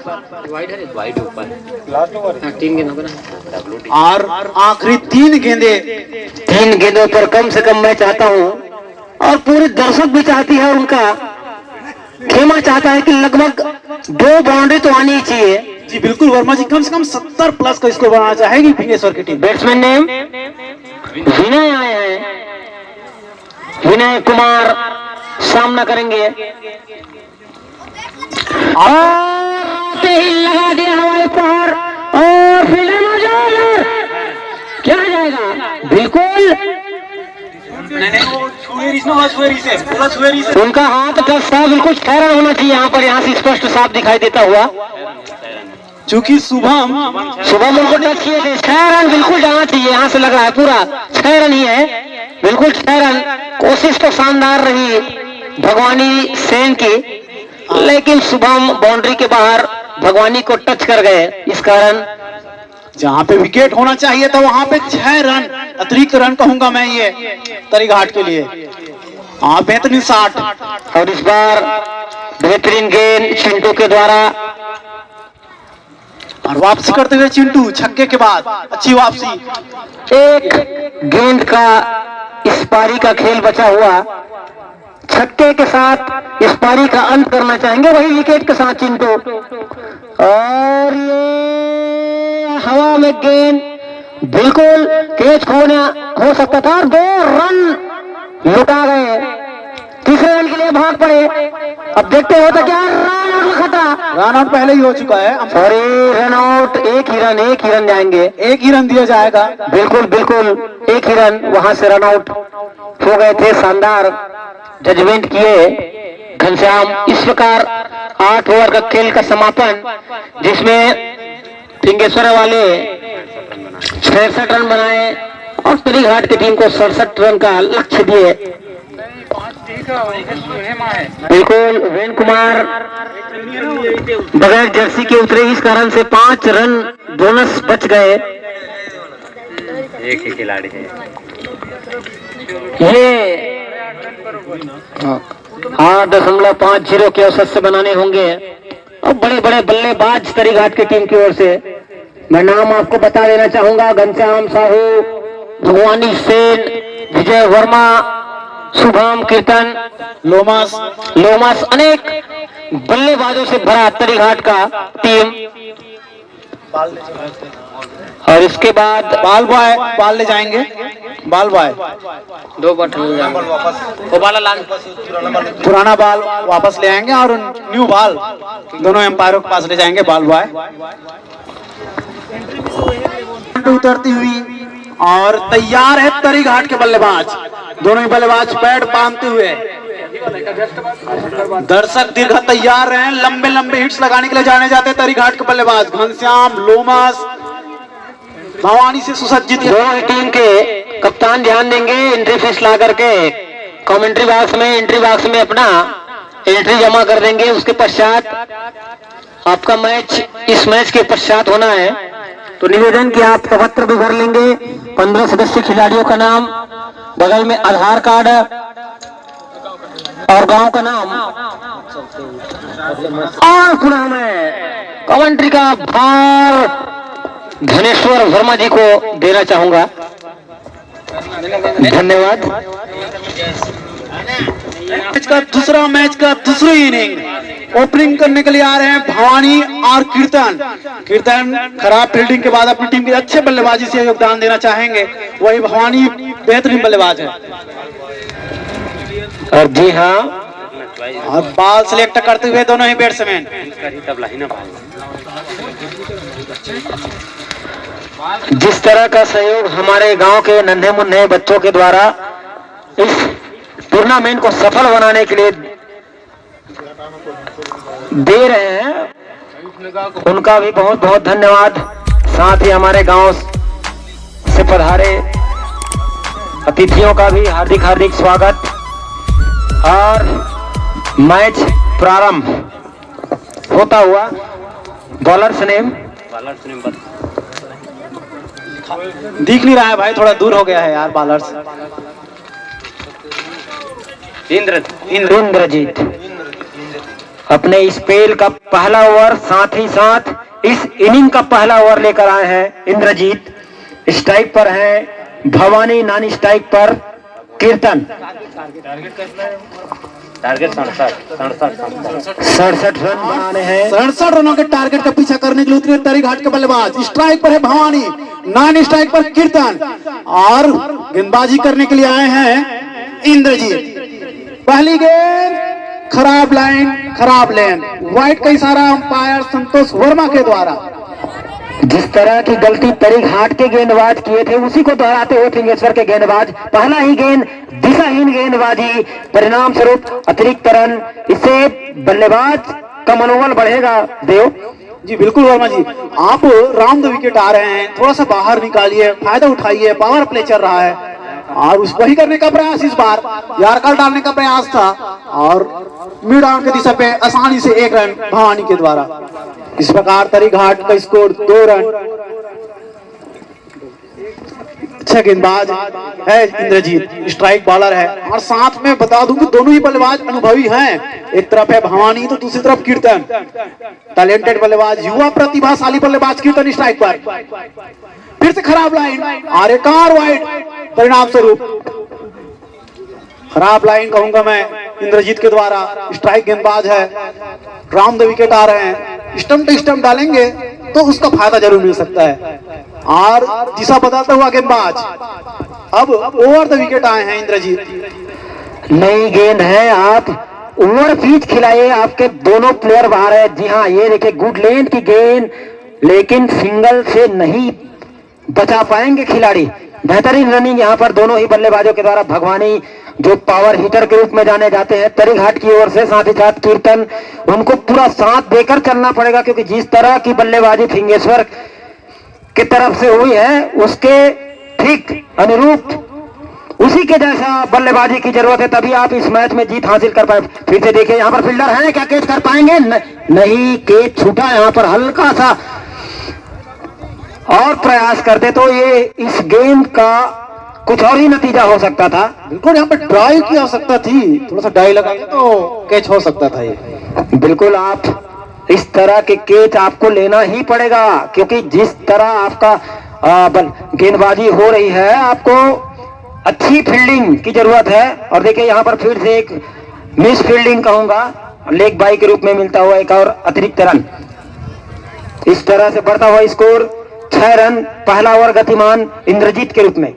[SPEAKER 1] और आखिरी 3
[SPEAKER 2] गेंदों पर कम से कम मैं चाहता हूं, और पूरे दर्शक भी चाहती है, उनका खेमा चाहता है कि लगभग 2 बाउंड्री तो आनी ही चाहिए।
[SPEAKER 1] जी बिल्कुल वर्मा जी, कम से कम 70 प्लस का स्कोर बनाना चाहेगी फिंगेश्वर की टीम।
[SPEAKER 2] बैट्समैन नेम विनय आए हैं, विनय कुमार सामना करेंगे। और लगा दिया हवाई प्रहार, और फील्डर मौजूद, क्या जाएगा। बिल्कुल उनका हाथ टच था, बिल्कुल 6 रन होना चाहिए यहाँ पर। यहाँ से स्पष्ट साफ दिखाई देता हुआ,
[SPEAKER 1] चूंकि शुभम
[SPEAKER 2] उनको टच किए थे। 6 रन बिल्कुल जाना चाहिए, यहाँ से लग रहा है पूरा 6 रन ही है, बिल्कुल 6 रन। कोशिश तो शानदार रही भगवानी सेन की, लेकिन शुभम बाउंड्री के बाहर भगवानी को टच कर गए। इस कारण
[SPEAKER 1] जहां पे विकेट होना चाहिए था वहां पे 6 रन अतिरिक्त रन कहूंगा मैं ये तरीघाट के लिए। बेहतरीन 60।
[SPEAKER 2] और इस बार बेहतरीन गेंद चिंटू के द्वारा,
[SPEAKER 1] और वापसी करते हुए चिंटू छक्के के बाद अच्छी वापसी।
[SPEAKER 2] एक गेंद का इस पारी का खेल बचा हुआ, छक्के के साथ इस पारी का अंत करना चाहेंगे, वही विकेट के साथ चिंटू। और ये हवा में गेंद बिल्कुल कैच होना हो सकता था, 2 रन लुटा गए। तीसरे रन के लिए भाग पड़े। अब देखते हो तो क्या रन आउट का खतरा।
[SPEAKER 1] रन आउट पहले ही हो चुका है।
[SPEAKER 2] सॉरी, रन आउट, एक ही रन जाएंगे,
[SPEAKER 1] एक ही रन दिया जाएगा।
[SPEAKER 2] बिल्कुल बिल्कुल एक ही रन, वहां से रन आउट हो गए थे। शानदार जजमेंट किए घनश्याम। इस प्रकार 8 ओवर का खेल का समापन, जिसमें टिंगेश्वर वाले 66 रन बनाए और तरीघाट की टीम को 67 रन का लक्ष्य दिए। बिल्कुल वेन कुमार बगैर जर्सी के उतरे, इस कारण से 5 रन बोनस बच गए।
[SPEAKER 3] एक ही खिलाड़ी है
[SPEAKER 2] ये 8.50 के औसत से बनाने होंगे। और बड़े बड़े बल्लेबाज तरीघाट की टीम की ओर से मैं नाम आपको बता देना चाहूंगा। घनश्याम साहू, भगवानी सेन, विजय वर्मा, शुभम कीर्तन, लोमास, अनेक बल्लेबाजों से भरा तरीघाट का टीम। और इसके बाद
[SPEAKER 1] बाल बॉय बाल ले जाएंगे। बाल बॉय
[SPEAKER 2] 2 बॉटल
[SPEAKER 1] पुराना बाल वापस ले आएंगे और न्यू बाल दोनों एम्पायरों के पास ले जाएंगे। बाल बॉय उतरती हुई और तैयार है तरीघाट के बल्लेबाज। दोनों ही बल्लेबाज पैड बांधते हुए, दर्शक दीर्घा तैयार रहे। लंबे लंबे हिट्स लगाने के लिए जाने जाते हैं तरीघाट के बल्लेबाज। घनश्याम, लोमास, भवानी से सुसज्जित
[SPEAKER 2] दोनों टीम के कप्तान ध्यान देंगे। एंट्री फीस ला करके कमेंट्री बॉक्स में अपना एंट्री जमा कर देंगे। उसके पश्चात आपका मैच इस मैच के पश्चात होना है, तो निवेदन कि आप पत्र भी भर लेंगे। 15 सदस्य खिलाड़ियों का नाम, बगल में आधार कार्ड और गांव का नाम। और पुनः मैं कमेंट्री का भार धनेश्वर वर्मा जी को देना चाहूंगा। धन्यवाद।
[SPEAKER 1] मैच का दूसरी इनिंग ओपनिंग करने के लिए आ रहे हैं भवानी और कीर्तन खराब फील्डिंग के बाद अपनी टीम की अच्छे बल्लेबाजी से योगदान देना चाहेंगे। वही भवानी बेहतरीन बल्लेबाज है।
[SPEAKER 2] और जी हाँ,
[SPEAKER 1] और बाल सिलेक्ट करते हुए दोनों ही बैट्समैन।
[SPEAKER 2] जिस तरह का सहयोग हमारे गांव के नन्हे मुन्ने बच्चों के द्वारा इस टूर्नामेंट को सफल बनाने के लिए दे रहे हैं, उनका भी बहुत बहुत धन्यवाद। साथ ही हमारे गांव से पधारे अतिथियों का भी हार्दिक हार्दिक स्वागत। और मैच प्रारंभ होता हुआ बॉलर्स नेम
[SPEAKER 1] दिख नहीं रहा है भाई, थोड़ा दूर हो गया है यार बॉलर्स।
[SPEAKER 2] इंद्रजीत अपने इस स्पेल का पहला ओवर, साथ ही साथ इस इनिंग का पहला ओवर लेकर आए हैं इंद्रजीत। स्ट्राइक पर हैं भवानी, नॉन स्ट्राइक पर कीर्तन। टारगेट 67 रन बनाने हैं।
[SPEAKER 1] 67 रनों के टारगेट का पीछा करने के लिए उतरे तरीघाट के बल्लेबाज। स्ट्राइक पर है भवानी, नॉन स्ट्राइक पर कीर्तन और गेंदबाजी करने के लिए आए हैं इंद्रजीत। पहली गेंद खराब लाइन, व्हाइट का इशारा अंपायर संतोष वर्मा के द्वारा।
[SPEAKER 2] जिस तरह की गलती तरीघाट के गेंदबाज किए थे, उसी को दोहराते हुए टिंगेश्वर के गेंदबाज। पहला ही गेंद दिशाहीन गेंदबाजी, परिणाम स्वरूप अतिरिक्त रन। इससे बल्लेबाज का मनोबल बढ़ेगा। देव
[SPEAKER 1] जी बिल्कुल वर्मा जी, आप राउंड द विकेट आ रहे हैं, थोड़ा सा बाहर निकालिए, फायदा उठाइए। पावर प्ले चल रहा है और उस वही करने का प्रयास, इस बार यार्कर डालने का प्रयास था और मिड ऑन की दिशा पे आसानी से 1 रन भवानी के द्वारा। इस प्रकार तरीघाट का स्कोर 2 रन। अच्छा गेंदबाज है इंद्रजीत, स्ट्राइक बॉलर है। और साथ में बता दूं कि दोनों ही बल्लेबाज अनुभवी हैं। एक तरफ है भवानी तो दूसरी तरफ कीर्तन, टैलेंटेड बल्लेबाज, युवा प्रतिभाशाली बल्लेबाज कीर्तन स्ट्राइक पर। फिर से खराब लाइन और एक और वाइड, परिणाम स्वरूप खराब लाइन कहूंगा मैं इंद्रजीत के द्वारा। स्ट्राइक गेंदबाज है, राउंड द विकेट आ रहे हैं, स्टंप टू स्टंप डालेंगे तो उसका फायदा जरूर मिल सकता है। और दिशा बदलता हुआ गेंदबाज, अब ओवर द विकेट आए हैं इंद्रजीत।
[SPEAKER 3] नई गेंद है, आप ओवर पिच खिलाए, आपके दोनों प्लेयर बाहर है। जी हाँ, ये देखिए गुड लेंथ की गेंद, लेकिन सिंगल से नहीं बचा पाएंगे खिलाड़ी। बेहतरीन रनिंग यहाँ पर दोनों ही बल्लेबाजों के द्वारा। भगवानी जो पावर हिटर के रूप में जाने जाते हैं तरीघाट की ओर से, साथ ही साथ कीर्तन, उनको पूरा साथ देकर चलना पड़ेगा, क्योंकि जिस तरह की बल्लेबाजी फिंगेश्वर की तरफ से हुई है उसके ठीक अनुरूप उसी के जैसा बल्लेबाजी की जरूरत है, तभी आप इस मैच में जीत हासिल कर पाए। फिर से देखिए यहाँ पर फील्डर है, क्या कैच कर पाएंगे? नहीं, कैच छूटा। यहाँ पर हल्का सा और प्रयास करते तो ये इस गेंद का कुछ और ही नतीजा हो सकता था।
[SPEAKER 1] बिल्कुल यहाँ पर ड्राइव की आवश्यकता थी, थोड़ा सा डाई लगा के तो कैच हो सकता था ये।
[SPEAKER 3] बिल्कुल, आप इस तरह के कैच आपको लेना ही पड़ेगा, क्योंकि जिस तरह आपका गेंदबाजी हो रही है, आपको अच्छी फील्डिंग की जरूरत है। और देखिए यहाँ पर फिर से एक मिस फील्डिंग कहूंगा, लेग बाई के रूप में मिलता हुआ एक और अतिरिक्त रन। इस तरह से बढ़ता हुआ स्कोर 6 रन, पहला ओवर गतिमान इंद्रजीत के रूप में।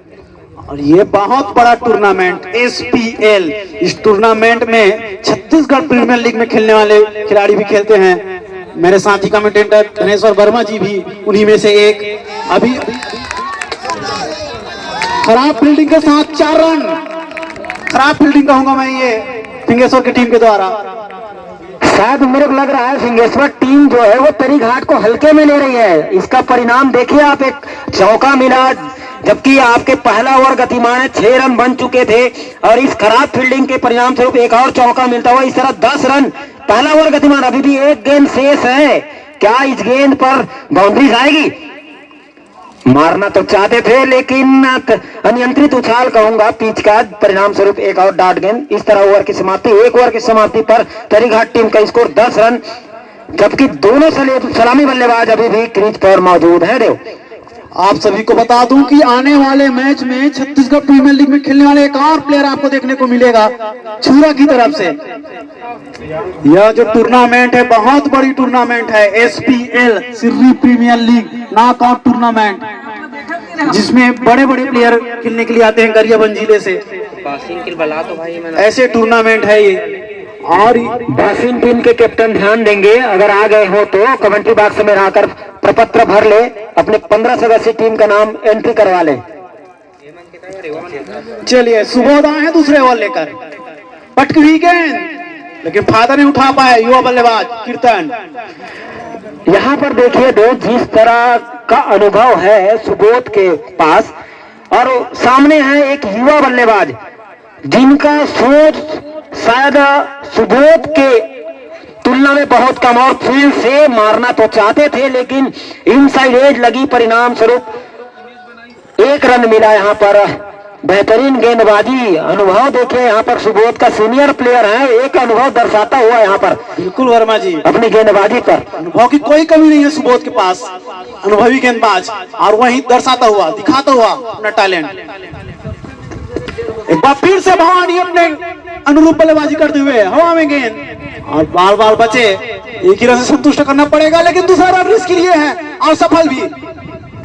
[SPEAKER 1] और ये बहुत बड़ा टूर्नामेंट SPL, इस टूर्नामेंट में छत्तीसगढ़ प्रीमियर लीग में खेलने वाले खिलाड़ी भी खेलते हैं। मेरे साथी कमेंटेटर धनेश्वर वर्मा जी भी उन्हीं में से एक। अभी खराब फील्डिंग के साथ 4 रन, खराब फील्डिंग कहूंगा मैं ये फिंगेश्वर की टीम के द्वारा।
[SPEAKER 3] शायद मेरे को लग रहा है सिंगेश्वर टीम जो है वो तरीघाट को हल्के में ले रही है। इसका परिणाम देखिए आप, एक चौका मिला, जबकि आपके पहला ओवर गतिमान है, 6 रन बन चुके थे, और इस खराब फील्डिंग के परिणाम स्वरूप एक और चौका मिलता हुआ, इस तरह 10 रन, पहला ओवर गतिमान। अभी भी एक गेंद शेष है, क्या इस गेंद पर बाउंड्रीज आएगी? मारना तो चाहते थे, लेकिन अनियंत्रित उछाल कहूंगा पिच का, परिणाम स्वरूप एक और डॉट गेंद। इस तरह ओवर की समाप्ति, एक ओवर की समाप्ति पर तरीघाट टीम का स्कोर 10 रन, जबकि दोनों सलामी बल्लेबाज अभी भी क्रीज पर मौजूद हैं। देव,
[SPEAKER 1] आप सभी को बता दूं कि आने वाले मैच में छत्तीसगढ़ प्रीमियर लीग में खेलने वाले एक और प्लेयर आपको देखने को मिलेगा छुरा की तरफ से। यह जो टूर्नामेंट है बहुत बड़ी टूर्नामेंट है, SPL Sirri premier league knockout tournament, जिसमें बड़े बड़े प्लेयर खेलने के लिए आते हैं गरियाबंद जिले से। ऐसे टूर्नामेंट है ये। और
[SPEAKER 3] बासिन टीम के कैप्टन ध्यान देंगे, अगर आ गए हो तो कमेंट्री बॉक्स में आकर प्रपत्र भर ले, अपने 15 सदस्यीय टीम का नाम एंट्री करवा ले।
[SPEAKER 1] चलिए सुबोध आए हैं दूसरे ओवर लेकर, पटक हुई गेंद, लेकिन फायदा नहीं उठा पाए युवा बल्लेबाज कीर्तन।
[SPEAKER 3] यहाँ पर देखिए दो, जिस तरह का अनुभव है सुबोध के पास, और सामने है एक युवा बल्लेबाज जिनका सोच शायद सुबोध के तुलना में बहुत कम, और फील्ड से मारना तो चाहते थे, लेकिन इनसाइड एज लगी, परिणाम स्वरूप 1 रन मिला। यहाँ पर बेहतरीन गेंदबाजी, अनुभव देखिए यहाँ पर सुबोध का, सीनियर प्लेयर है, एक अनुभव दर्शाता हुआ यहाँ पर।
[SPEAKER 1] बिल्कुल वर्मा जी,
[SPEAKER 3] अपनी गेंदबाजी पर
[SPEAKER 1] अनुभव की कोई कमी नहीं है सुबोध के पास, अनुभवी गेंदबाज, और वही दर्शाता हुआ, दिखाता हुआ अपना टैलेंट। एक बार फिर से भवानी अपने अनुरूप बल्लेबाजी करते हुए हवा में गेंद, और बार बार बचे, एक ही रन से संतुष्ट करना पड़ेगा, लेकिन दूसरा रन रिस्क लिए है और सफल भी।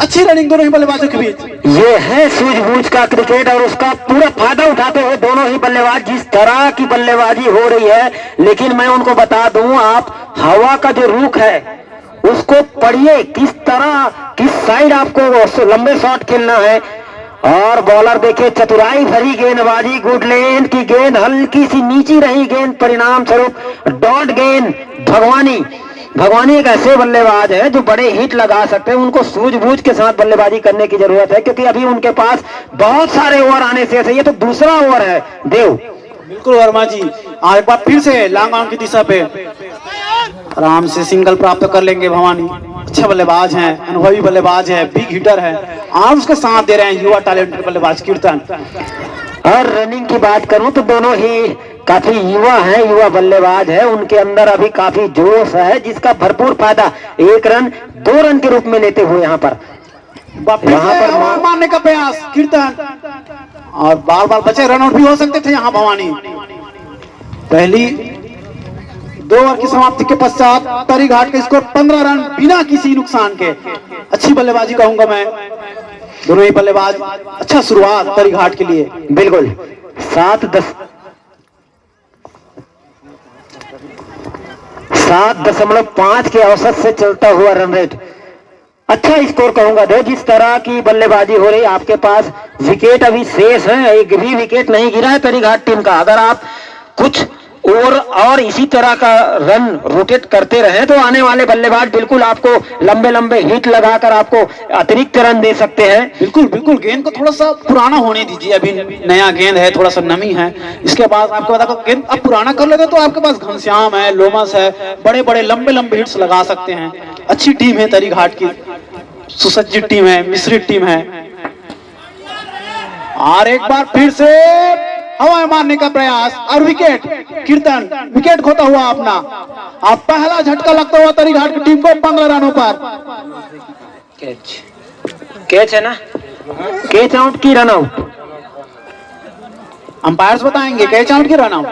[SPEAKER 1] अच्छी रनिंग दोनों ही बल्लेबाजों के बीच।
[SPEAKER 3] ये है सूझबूझ का क्रिकेट, और उसका पूरा फायदा उठाते हुए दोनों ही बल्लेबाज, जिस तरह की बल्लेबाजी हो रही है। लेकिन मैं उनको बता दूं, आप हवा का जो रुख है उसको पढ़िए, किस तरह, किस साइड आपको लंबे शॉट खेलना है। और बॉलर देखिए चतुराई भरी गेंदबाजी, गुड लेंथ की गेंद, हल्की सी नीची रही गेंद, परिणाम स्वरूप डॉट गेंद। भगवानी एक ऐसे बल्लेबाज है जो बड़े हिट लगा सकते हैं, उनको सूझबूझ के साथ बल्लेबाजी करने की जरूरत है, क्योंकि अभी उनके पास बहुत सारे ओवर आने से है। ये तो दूसरा ओवर है देव।
[SPEAKER 1] बिल्कुल वर्मा जी, एक बार फिर से लॉन्ग ऑन की दिशा पे आराम से सिंगल प्राप्त कर लेंगे भवानी। अच्छे बल्लेबाज हैं, अनुभवी बल्लेबाज है, बिग हिटर है और उसके साथ दे रहे हैं युवा टैलेंटेड बल्लेबाज कीर्तन।
[SPEAKER 3] और रनिंग की बात करूं तो दोनों ही काफी युवा हैं, युवा बल्लेबाज है, उनके अंदर अभी काफी जोश है जिसका भरपूर फायदा 1 रन 2 रन के रूप में लेते हुए यहाँ पर
[SPEAKER 1] मारने का प्रयास कीर्तन और बार बार बचे रन आउट भी हो सकते थे यहाँ भवानी। पहली 2 ओवर की समाप्ति के पश्चात तरीघाट का स्कोर 15 रन बिना किसी नुकसान के। अच्छी बल्लेबाजी कहूंगा मैं, दोनों ही बल्लेबाज अच्छा शुरुआत तरीघाट के लिए।
[SPEAKER 3] बिल्कुल 7.5 के औसत से चलता हुआ रन रेट, अच्छा स्कोर कहूंगा। दो जिस तरह की बल्लेबाजी हो रही, आपके पास विकेट अभी शेष है, एक भी विकेट नहीं गिरा है तरीघाट टीम का। अगर आप कुछ ओवर और इसी तरह का रन रोटेट करते रहे तो आने वाले बल्लेबाज बिल्कुल आपको लंबे लंबे हिट लगाकर आपको अतिरिक्त रन दे सकते हैं।
[SPEAKER 1] बिल्कुल बिल्कुल, गेंद को थोड़ा सा पुराना होने दीजिए, अभी नया गेंद है, थोड़ा सा नमी है। इसके बाद आपको बता गेंद अब पुराना कर लेते तो आपके पास घनश्याम है, लोमस है, बड़े बड़े लंबे लंबे हिट्स लगा सकते हैं। अच्छी टीम है तरीघाट की, सुसज्जित टीम है, मिश्रित टीम है। और एक बार फिर से हवा मारने का प्रयास और विकेट, कीर्तन विकेट खोता हुआ अपना। अब पहला झटका लगता हुआ तरीघाट की टीम को 15 रनों पर।
[SPEAKER 3] कैच है ना, कैच आउट की रन आउट,
[SPEAKER 1] अंपायर्स बताएंगे कैच आउट की रन आउट।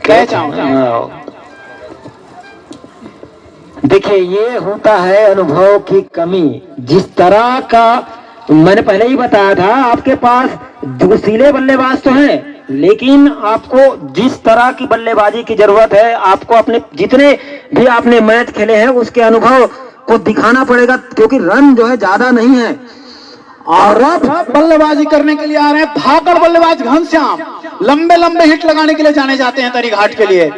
[SPEAKER 1] Catch out.
[SPEAKER 3] देखिए ये होता है अनुभव की कमी। जिस तरह का मैंने पहले ही बताया था, आपके पास जोशीले बल्लेबाज तो हैं, लेकिन आपको जिस तरह की बल्लेबाजी की जरूरत है, आपको अपने जितने भी आपने मैच खेले हैं उसके अनुभव को दिखाना पड़ेगा, क्योंकि रन जो है ज्यादा नहीं है।
[SPEAKER 1] और अब बल्लेबाजी करने के लिए आ रहे हैं धाकड़ बल्लेबाज घनश्याम, लंबे लंबे हिट लगाने के लिए जाने जाते हैं तरीघाट के लिए।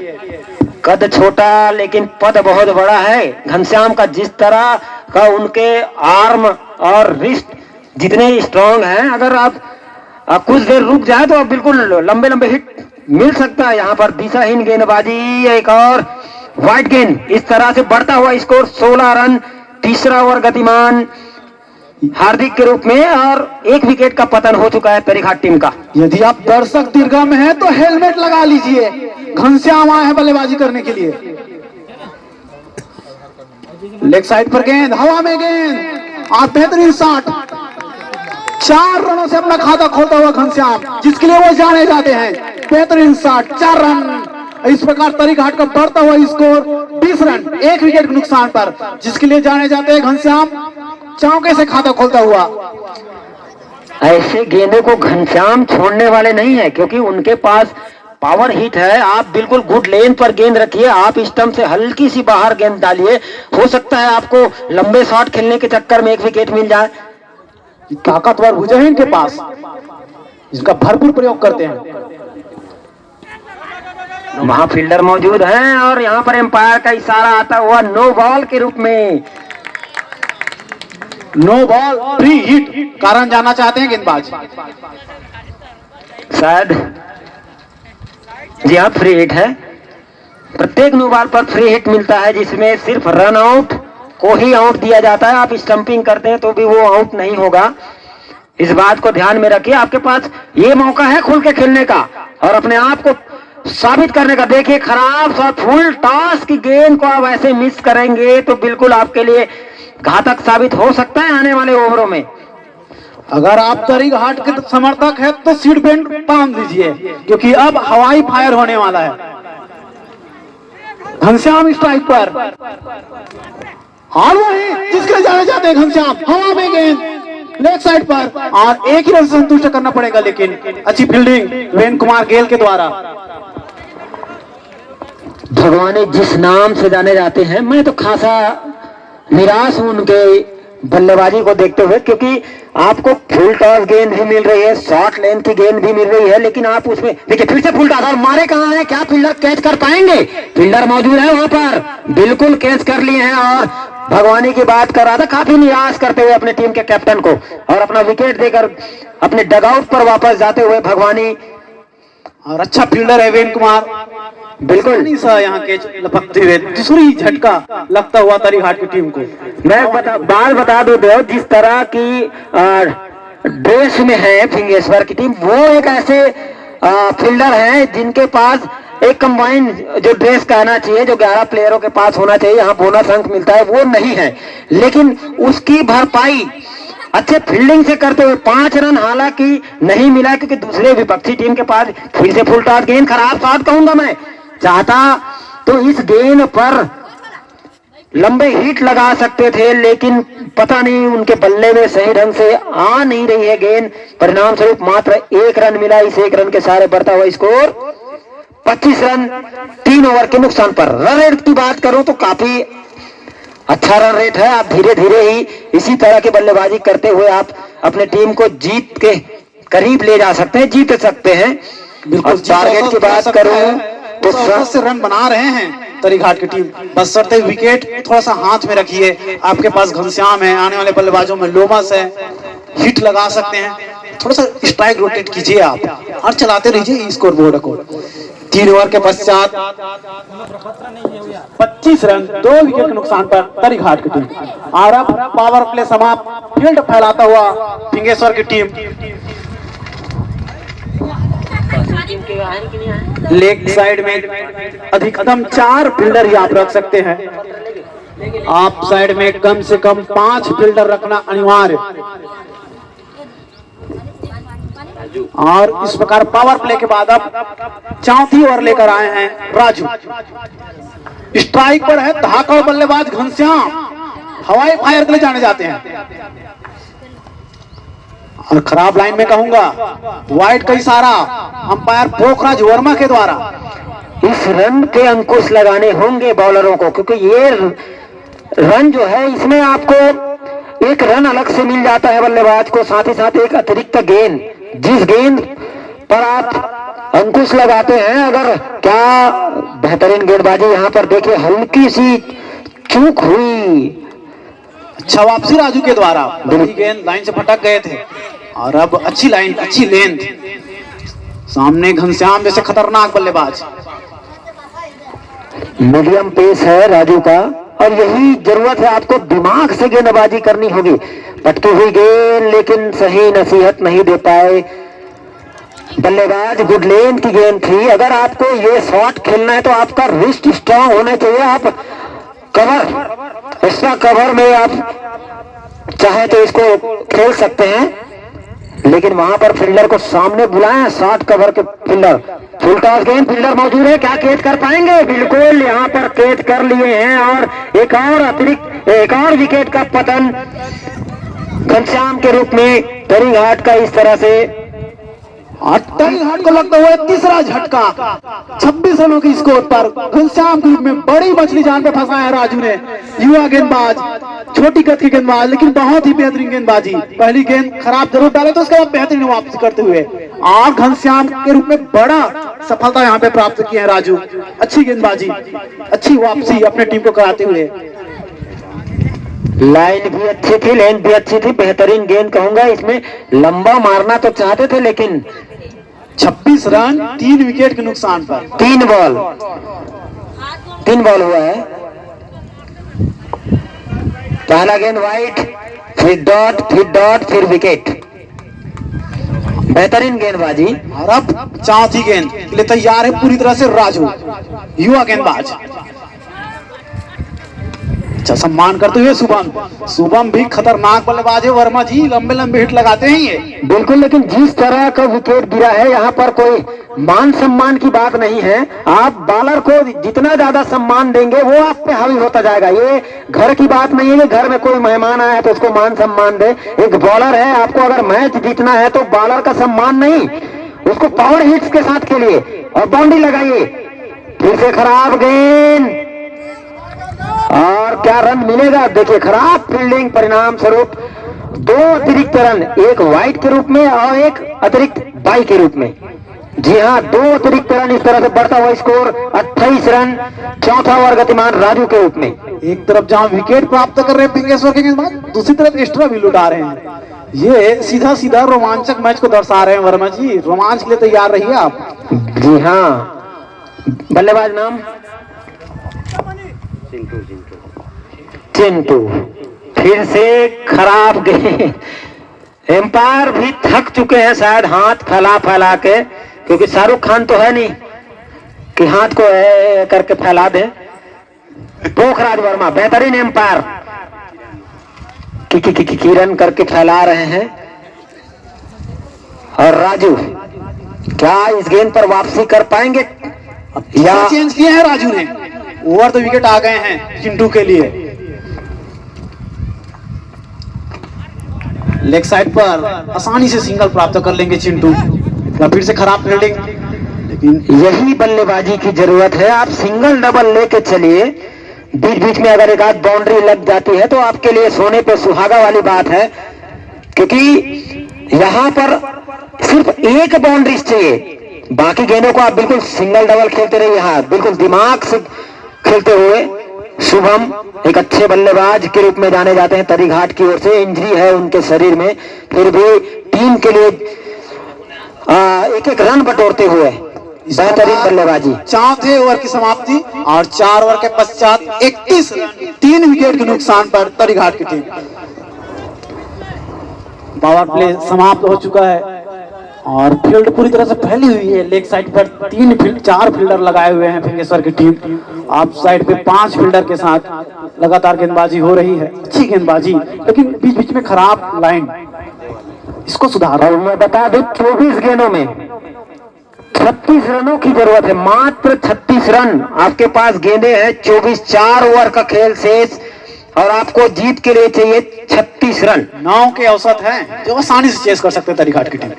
[SPEAKER 3] कद छोटा लेकिन पद बहुत बड़ा है घनश्याम का। जिस तरह का उनके आर्म और रिस्ट जितने स्ट्रांग हैं, अगर आप कुछ देर रुक जाए तो आप बिल्कुल लंबे लंबे हिट मिल सकता है। यहाँ पर दिशाहीन गेंदबाजी, एक और वाइड गेंद, इस तरह से बढ़ता हुआ स्कोर 16 रन, तीसरा ओवर गतिमान हार्दिक के रूप में, और 1 विकेट का पतन हो चुका है तरीघाट टीम का।
[SPEAKER 1] यदि आप दर्शक दीर्घा में हैं तो हेलमेट लगा लीजिए, घनश्याम आए हैं बल्लेबाजी करने के लिए। लेग साइड पर गेंद, हवा में गेंद और बेहतरीन शॉट। 4 रनों से अपना खाता खोलता हुआ घनश्याम, जिसके लिए वो जाने जाते हैं। बेहतरीन शॉट, 4 रन। इस प्रकार तरीघाट का बढ़ता हुआ स्कोर 20 रन, 1 विकेट के नुकसान पर, जिसके लिए जाने जाते हैं घनश्याम, चौके से खाता खोलता हुआ।
[SPEAKER 3] ऐसे गेंदों को घनश्याम छोड़ने वाले नहीं है, क्योंकि उनके पास पावर हिट है। आप बिल्कुल गुड लेन पर गेंद रखिए, आप स्टंप से हल्की सी बाहर गेंद डालिए, हो सकता है आपको लंबे शॉट खेलने के चक्कर में 1 विकेट मिल जाए।
[SPEAKER 1] ताकतवर भुजा है इनके पास, जिसका भरपूर प्रयोग करते हैं।
[SPEAKER 3] वहां फील्डर मौजूद हैं और यहाँ पर एम्पायर का इशारा आता हुआ नो बॉल के रूप में।
[SPEAKER 1] नो बॉल, फ्री हिट, कारण जानना चाहते हैं गेंदबाज।
[SPEAKER 3] शायद जी हाँ, फ्री हिट है। प्रत्येक नो बॉल पर फ्री हिट मिलता है, जिसमें सिर्फ रन आउट को ही आउट दिया जाता है। आप स्टंपिंग करते हैं तो भी वो आउट नहीं होगा, इस बात को ध्यान में रखिए। आपके पास ये मौका है खुल के खेलने का और अपने आप को साबित करने का। देखिए खराब सा फुल टॉस की गेंद को आप ऐसे मिस करेंगे तो बिल्कुल आपके लिए घातक साबित हो सकता है आने वाले ओवरों में।
[SPEAKER 1] अगर आप तरीघाट के समर्थक हैं तो सीट बेल्ट बांध दीजिए, क्योंकि अब हवाई फायर होने वाला है। घनश्याम स्ट्राइक पर, हाल वही जिसके लिए जाने जाते हैं घनश्याम, हवा में गेंद लेग साइड पर, और 1 ही रन से संतुष्ट करना पड़ेगा। लेकिन अच्छी फील्डिंग वेन कुमार गेल के द्वारा।
[SPEAKER 3] भगवानी जिस नाम से जाने जाते हैं, मैं तो खासा निराश हूं उनके बल्लेबाजी को देखते हुए, क्योंकि आपको फुल टॉस गेंद भी मिल रही है, शॉर्ट लेंथ की गेंद भी मिल रही है, लेकिन आप उसमें देखिए फिर से फुल टॉस, और मारे कहां है, क्या फील्डर कैच कर पाएंगे? फील्डर मौजूद है वहां पर, बिल्कुल कैच कर लिए हैं। और भगवानी की बात कर रहा था, काफी निराश करते हुए अपने टीम के कैप्टन को, और अपना विकेट देकर अपने डगआउट पर वापस जाते हुए भगवानी।
[SPEAKER 1] और अच्छा फील्डर है वेन कुमार,
[SPEAKER 3] बिल्कुल।
[SPEAKER 1] आसानी सा यहाँ कैच लपकते हुए दूसरी झटका लगता हुआ तरीघाट की टीम को।
[SPEAKER 3] मैं बात बता दूं देव, जिस तरह की ड्रेस में है फिंगेश्वर की टीम, वो एक ऐसे फील्डर हैं जिनके पास एक कंबाइन जो ड्रेस कहना चाहिए, जो 11 प्लेयरों के पास होना चाहिए, यहाँ बोनस अंक मिलता है, वो नहीं है। लेकिन उसकी भरपाई अच्छे फील्डिंग से करते हुए 5 रन हालांकि नहीं मिला, क्योंकि दूसरे विपक्षी टीम के पास फिर से फुल टॉस गेंद, खराब शॉट कहूंगा मैं, चाहता तो इस गेंद पर लंबे हिट लगा सकते थे, लेकिन पता नहीं उनके बल्ले में सही ढंग से आ नहीं रही है गेंद। परिणाम स्वरूप मात्र 1 रन मिला। इस 1 रन के सारे बढ़ता हुआ स्कोर 25 रन 3 ओवर के नुकसान पर। रन रेट की बात करूं तो काफी अच्छा रन रेट है। आप धीरे धीरे ही इसी तरह की बल्लेबाजी करते हुए आप अपने टीम को जीत के करीब ले जा सकते हैं, जीत सकते हैं।
[SPEAKER 1] बिल्कुल।
[SPEAKER 3] टारगेट की बात करूं तो
[SPEAKER 1] 10 रन बना रहे हैं तरीघाट की टीम, बस शर्ते विकेट थोड़ा सा हाथ में रखिए। आपके पास घनश्याम है, आने वाले बल्लेबाजों में लोमस है, हिट लगा सकते हैं, थोड़ा सा स्ट्राइक रोटेट कीजिए आप और चलाते रहिए स्कोर बोर्ड को। 3 ओवर के पश्चात 25 रन 2 विकेट के नुकसान पर तरीघाट की टीम। और अब पावर प्ले समाप्त, फील्ड फैलाता हुआ फिंगेश्वर की टीम लेग साइड में अधिकतम 4 फील्डर ही आप रख सकते हैं। आप साइड में कम से कम 5 फील्डर रखना अनिवार्य। और इस प्रकार पावर प्ले के बाद अब 4थी ओवर लेकर आए हैं राजू। स्ट्राइक पर है धाकड़ बल्लेबाज घनश्याम, हवाई फायर के लिए जाने जाते हैं। और खराब लाइन में कहूंगा, वाइड का इशारा अंपायर पोखराज वर्मा के द्वारा।
[SPEAKER 3] इस रन के अंकुश लगाने होंगे बॉलरों को, क्योंकि ये रन जो है इसमें आपको 1 रन अलग से मिल जाता है बल्लेबाज को, साथ ही साथ एक अतिरिक्त गेंद। जिस गेंद पर आप अंकुश लगाते हैं, अगर क्या बेहतरीन गेंदबाजी यहाँ पर देखिए, हल्की सी चूक हुई।
[SPEAKER 1] अच्छा वापसी राजू के द्वारा, बड़ी गेंद लाइन से भटक गए थे और अब अच्छी लाइन, अच्छी लेंथ। सामने घनश्याम जैसे खतरनाक बल्लेबाज।
[SPEAKER 3] मीडियम पेस है राजू का, और यही जरूरत है, आपको दिमाग से गेंदबाजी करनी होगी। पटकी हुई गेंद, लेकिन सही नसीहत नहीं दे पाए बल्लेबाज। गुड लेंथ की गेंद थी। अगर आपको ये शॉट खेलना है तो आपका रिस्ट स्ट्रांग होना चाहिए। आप कवर, एक्स्ट्रा कवर में आप चाहे तो इसको खेल सकते हैं, लेकिन वहां पर फील्डर को सामने बुलाएं, शॉर्ट कवर के फील्डर। फुल टॉस गेंद, फील्डर मौजूद है, क्या कैच कर पाएंगे? बिल्कुल, यहाँ पर कैच कर लिए हैं। और एक और विकेट का पतन घनश्याम के रूप में तरीघाट का इस तरह से।
[SPEAKER 1] तरीघाट को लगता हुआ तीसरा झटका 26 रनों की स्कोर पर घनश्याम ग्रुप में बड़ी मछली जान पे फंसा है राजू ने। युवा गेंदबाज, छोटी कद की गेंदबाज, लेकिन बहुत ही बेहतरीन गेंदबाजी। पहली गेंद खराब जरूर डाले तो उसके बाद बेहतरीन वापसी करते हुए और घनश्याम के रूप में बड़ा सफलता यहाँ पे प्राप्त की है राजू। अच्छी गेंदबाजी, अच्छी वापसी अपने टीम को कराते हुए।
[SPEAKER 3] लाइन भी अच्छी थी, लेंथ भी अच्छी थी, बेहतरीन गेंद कहूंगा। इसमें लंबा मारना तो चाहते थे, लेकिन
[SPEAKER 1] 26 रन 3 विकेट के नुकसान पर।
[SPEAKER 3] 3 बॉल हुआ है। पहला गेंद वाइड, फिर डॉट, फिर विकेट। बेहतरीन गेंदबाजी।
[SPEAKER 1] और अब 4थी गेंद के लिए तैयार है पूरी तरह से राजू, युवा गेंदबाज। अच्छा सम्मान करते हुए शुभम भी खतरनाक बल्लेबाज है वर्मा जी, लंबे लंबे हिट लगाते हैं ये।
[SPEAKER 3] बिल्कुल, लेकिन जिस तरह का विकेट गिरा है, यहाँ पर कोई मान सम्मान की बात नहीं है। आप बॉलर को जितना ज्यादा सम्मान देंगे वो आप पे हावी होता जाएगा। ये घर की बात नहीं है कि घर में कोई मेहमान आया तो उसको मान सम्मान दे। एक बॉलर है, आपको अगर मैच जीतना है तो बॉलर का सम्मान नहीं, उसको पावर हिट्स के साथ खेलिए और बाउंड्री लगाइए। फिर से खराब गेंद, और क्या रन मिलेगा? देखिए, खराब फील्डिंग, परिणाम स्वरूप 2 अतिरिक्त रन, एक वाइड के रूप में और एक अतिरिक्त बाई के रूप में। जी हाँ, 2 अतिरिक्त रन। इस तरह से बढ़ता हुआ स्कोर 28 रन, 4था ओवर गतिमान राजू के रूप में।
[SPEAKER 1] एक तरफ जहां विकेट प्राप्त कर रहे हैं फिंगेश्वर के गेंदबाज, दूसरी तरफ एक्स्ट्रा भी लुटा रहे हैं। ये सीधा सीधा रोमांचक मैच को दर्शा रहे हैं वर्मा जी। रोमांच के लिए तैयार रहिए आप।
[SPEAKER 3] जी हाँ, बल्लेबाज नाम चिंटू। फिर से खराब गेंद। एम्पायर भी थक चुके हैं शायद हाथ फैला फैला के, क्योंकि शाहरुख खान तो है नहीं कि हाथ को करके फैला दे। पोखराज वर्मा बेहतरीन एम्पायर किरण करके फैला रहे हैं। और राजू क्या इस गेंद पर वापसी कर पाएंगे
[SPEAKER 1] या चेंज किए हैं राजू ने। ओवर द विकेट आ गए हैं चिंटू के लिए। लेग साइड पर आसानी से सिंगल प्राप्त कर लेंगे चिंटू। फिर से खराब फील्डिंग, लेकिन
[SPEAKER 3] यही बल्लेबाजी की जरूरत है। आप सिंगल डबल लेके चलिए, बीच बीच में अगर एक आध बाउंड्री लग जाती है तो आपके लिए सोने पे सुहागा वाली बात है, क्योंकि यहाँ पर सिर्फ एक बाउंड्री चाहिए। बाकी गेंदों को आप बिल्कुल सिंगल डबल खेलते रहिए। यहाँ बिल्कुल दिमाग से खेलते हुए। शुभम एक अच्छे बल्लेबाज के रूप में जाने जाते हैं तरीघाट की ओर से। इंजरी है उनके शरीर में, फिर भी टीम के लिए एक एक रन बटोरते हुए बेहतरीन बल्लेबाजी।
[SPEAKER 1] चौथे ओवर की समाप्ति और 4 ओवर के पश्चात 31 रन 3 विकेट के नुकसान पर तरीघाट की टीम। पावर प्ले समाप्त हो चुका है और फील्ड पूरी तरह से फैली हुई है। लेग साइड पर 4 फील्डर लगाए हुए हैं फिंगेश्वर की टीम। ऑफ साइड पे 5 फील्डर के साथ लगातार गेंदबाजी हो रही है। अच्छी गेंदबाजी, लेकिन बीच बीच में खराब लाइन, इसको सुधारो।
[SPEAKER 3] मैं बता दूं 24 गेंदों में 36 रनों की जरूरत है, मात्र 36 रन। आपके पास गेंदे हैं 24, 4 ओवर का खेल शेष और आपको जीत के लिए चाहिए 36 रन।
[SPEAKER 1] 9 के औसत हैं जो आसानी से चेस कर सकते हैं तरीघाट की टीम।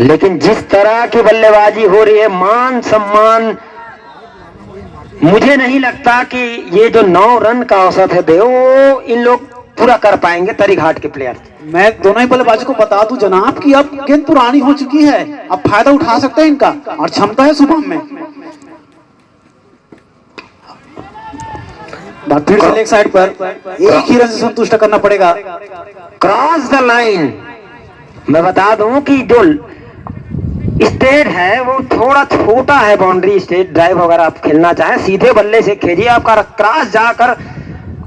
[SPEAKER 3] लेकिन जिस तरह की बल्लेबाजी हो रही है, मान सम्मान, मुझे नहीं लगता कि ये जो 9 रन का औसत है वो इन लोग पूरा कर पाएंगे तरीघाट के प्लेयर।
[SPEAKER 1] मैं दोनों ही बल्लेबाजों को बता दूं जनाब कि अब गेंद पुरानी हो चुकी है, अब फायदा उठा सकते हैं इनका और क्षमता है शुभम में। फिर से लेग साइड पर एक ही रन से संतुष्ट करना पड़ेगा।
[SPEAKER 3] Cross the line. मैं बता दूं कि जो स्टेट है वो थोड़ा छोटा है, बाउंड्री स्टेट ड्राइव अगर आप खेलना चाहें सीधे बल्ले से खेलिए। आपका क्रॉस जाकर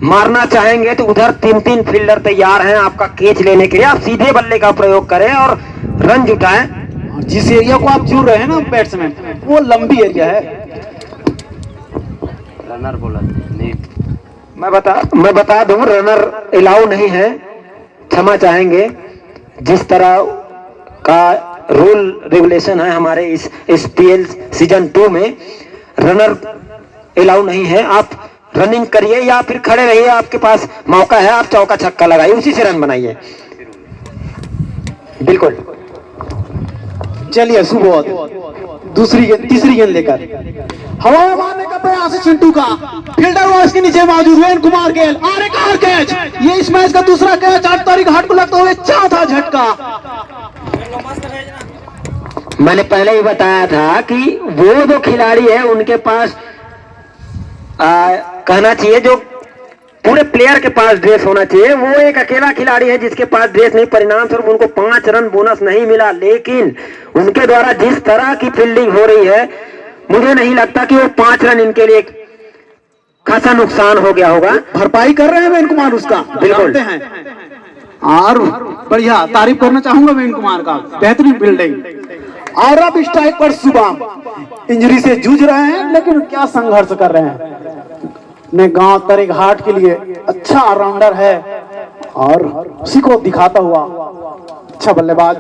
[SPEAKER 3] मारना चाहेंगे तो उधर 3 फील्डर तैयार हैं आपका कैच लेने के लिए। आप सीधे बल्ले का प्रयोग करें और रन जुटाएं।
[SPEAKER 1] जिस एरिया को आप चुन रहे हैं ना बैट्समैन, वो लंबी एरिया है।
[SPEAKER 4] रनर बोला नहीं,
[SPEAKER 3] मैं बता दूं रनर अलाउ नहीं है, क्षमा चाहेंगे। जिस तरह का रूल रेगुलेशन है हमारे इस SPL सीजन 2 में, रनर अलाउ नहीं है। आप रनिंग करिए या फिर खड़े रहिए, आपके पास मौका है, आप चौका छक्का लगाइए, उसी से रन बनाइए। बिल्कुल।
[SPEAKER 1] चलिए सुबोध तीसरी गेंद लेकर हवा में मारने का प्रयास है चिंटू का। फील्डर वॉइस के नीचे मौजूद वेन कुमार गेल और एक और कैच। ये इस मैच का दूसरा कैच। 8 तरीघाट को लगता हुआ चौथा झटका।
[SPEAKER 3] मैंने पहले ही बताया था कि वो जो खिलाड़ी है उनके पास कहना चाहिए, जो पूरे प्लेयर के पास ड्रेस होना चाहिए। वो एक अकेला खिलाड़ी है जिसके पास ड्रेस नहीं, परिणाम स्वरूप उनको 5 रन बोनस नहीं मिला। लेकिन उनके द्वारा जिस तरह की फील्डिंग हो रही है, मुझे नहीं लगता कि वो 5 रन इनके लिए खासा नुकसान हो गया होगा।
[SPEAKER 1] भरपाई कर रहे हैं वेन कुमार उसका,
[SPEAKER 3] बिल्कुल
[SPEAKER 1] हैं। और बढ़िया तारीफ करना चाहूंगा वेन कुमार का, बेहतरीन फील्डिंग। और अब स्ट्राइक पर शुभम इंजरी से जूझ रहे हैं, लेकिन क्या संघर्ष कर रहे हैं। अपने गांव तरीघाट के लिए अच्छा ऑलराउंडर है और उसी को दिखाता हुआ अच्छा बल्लेबाज।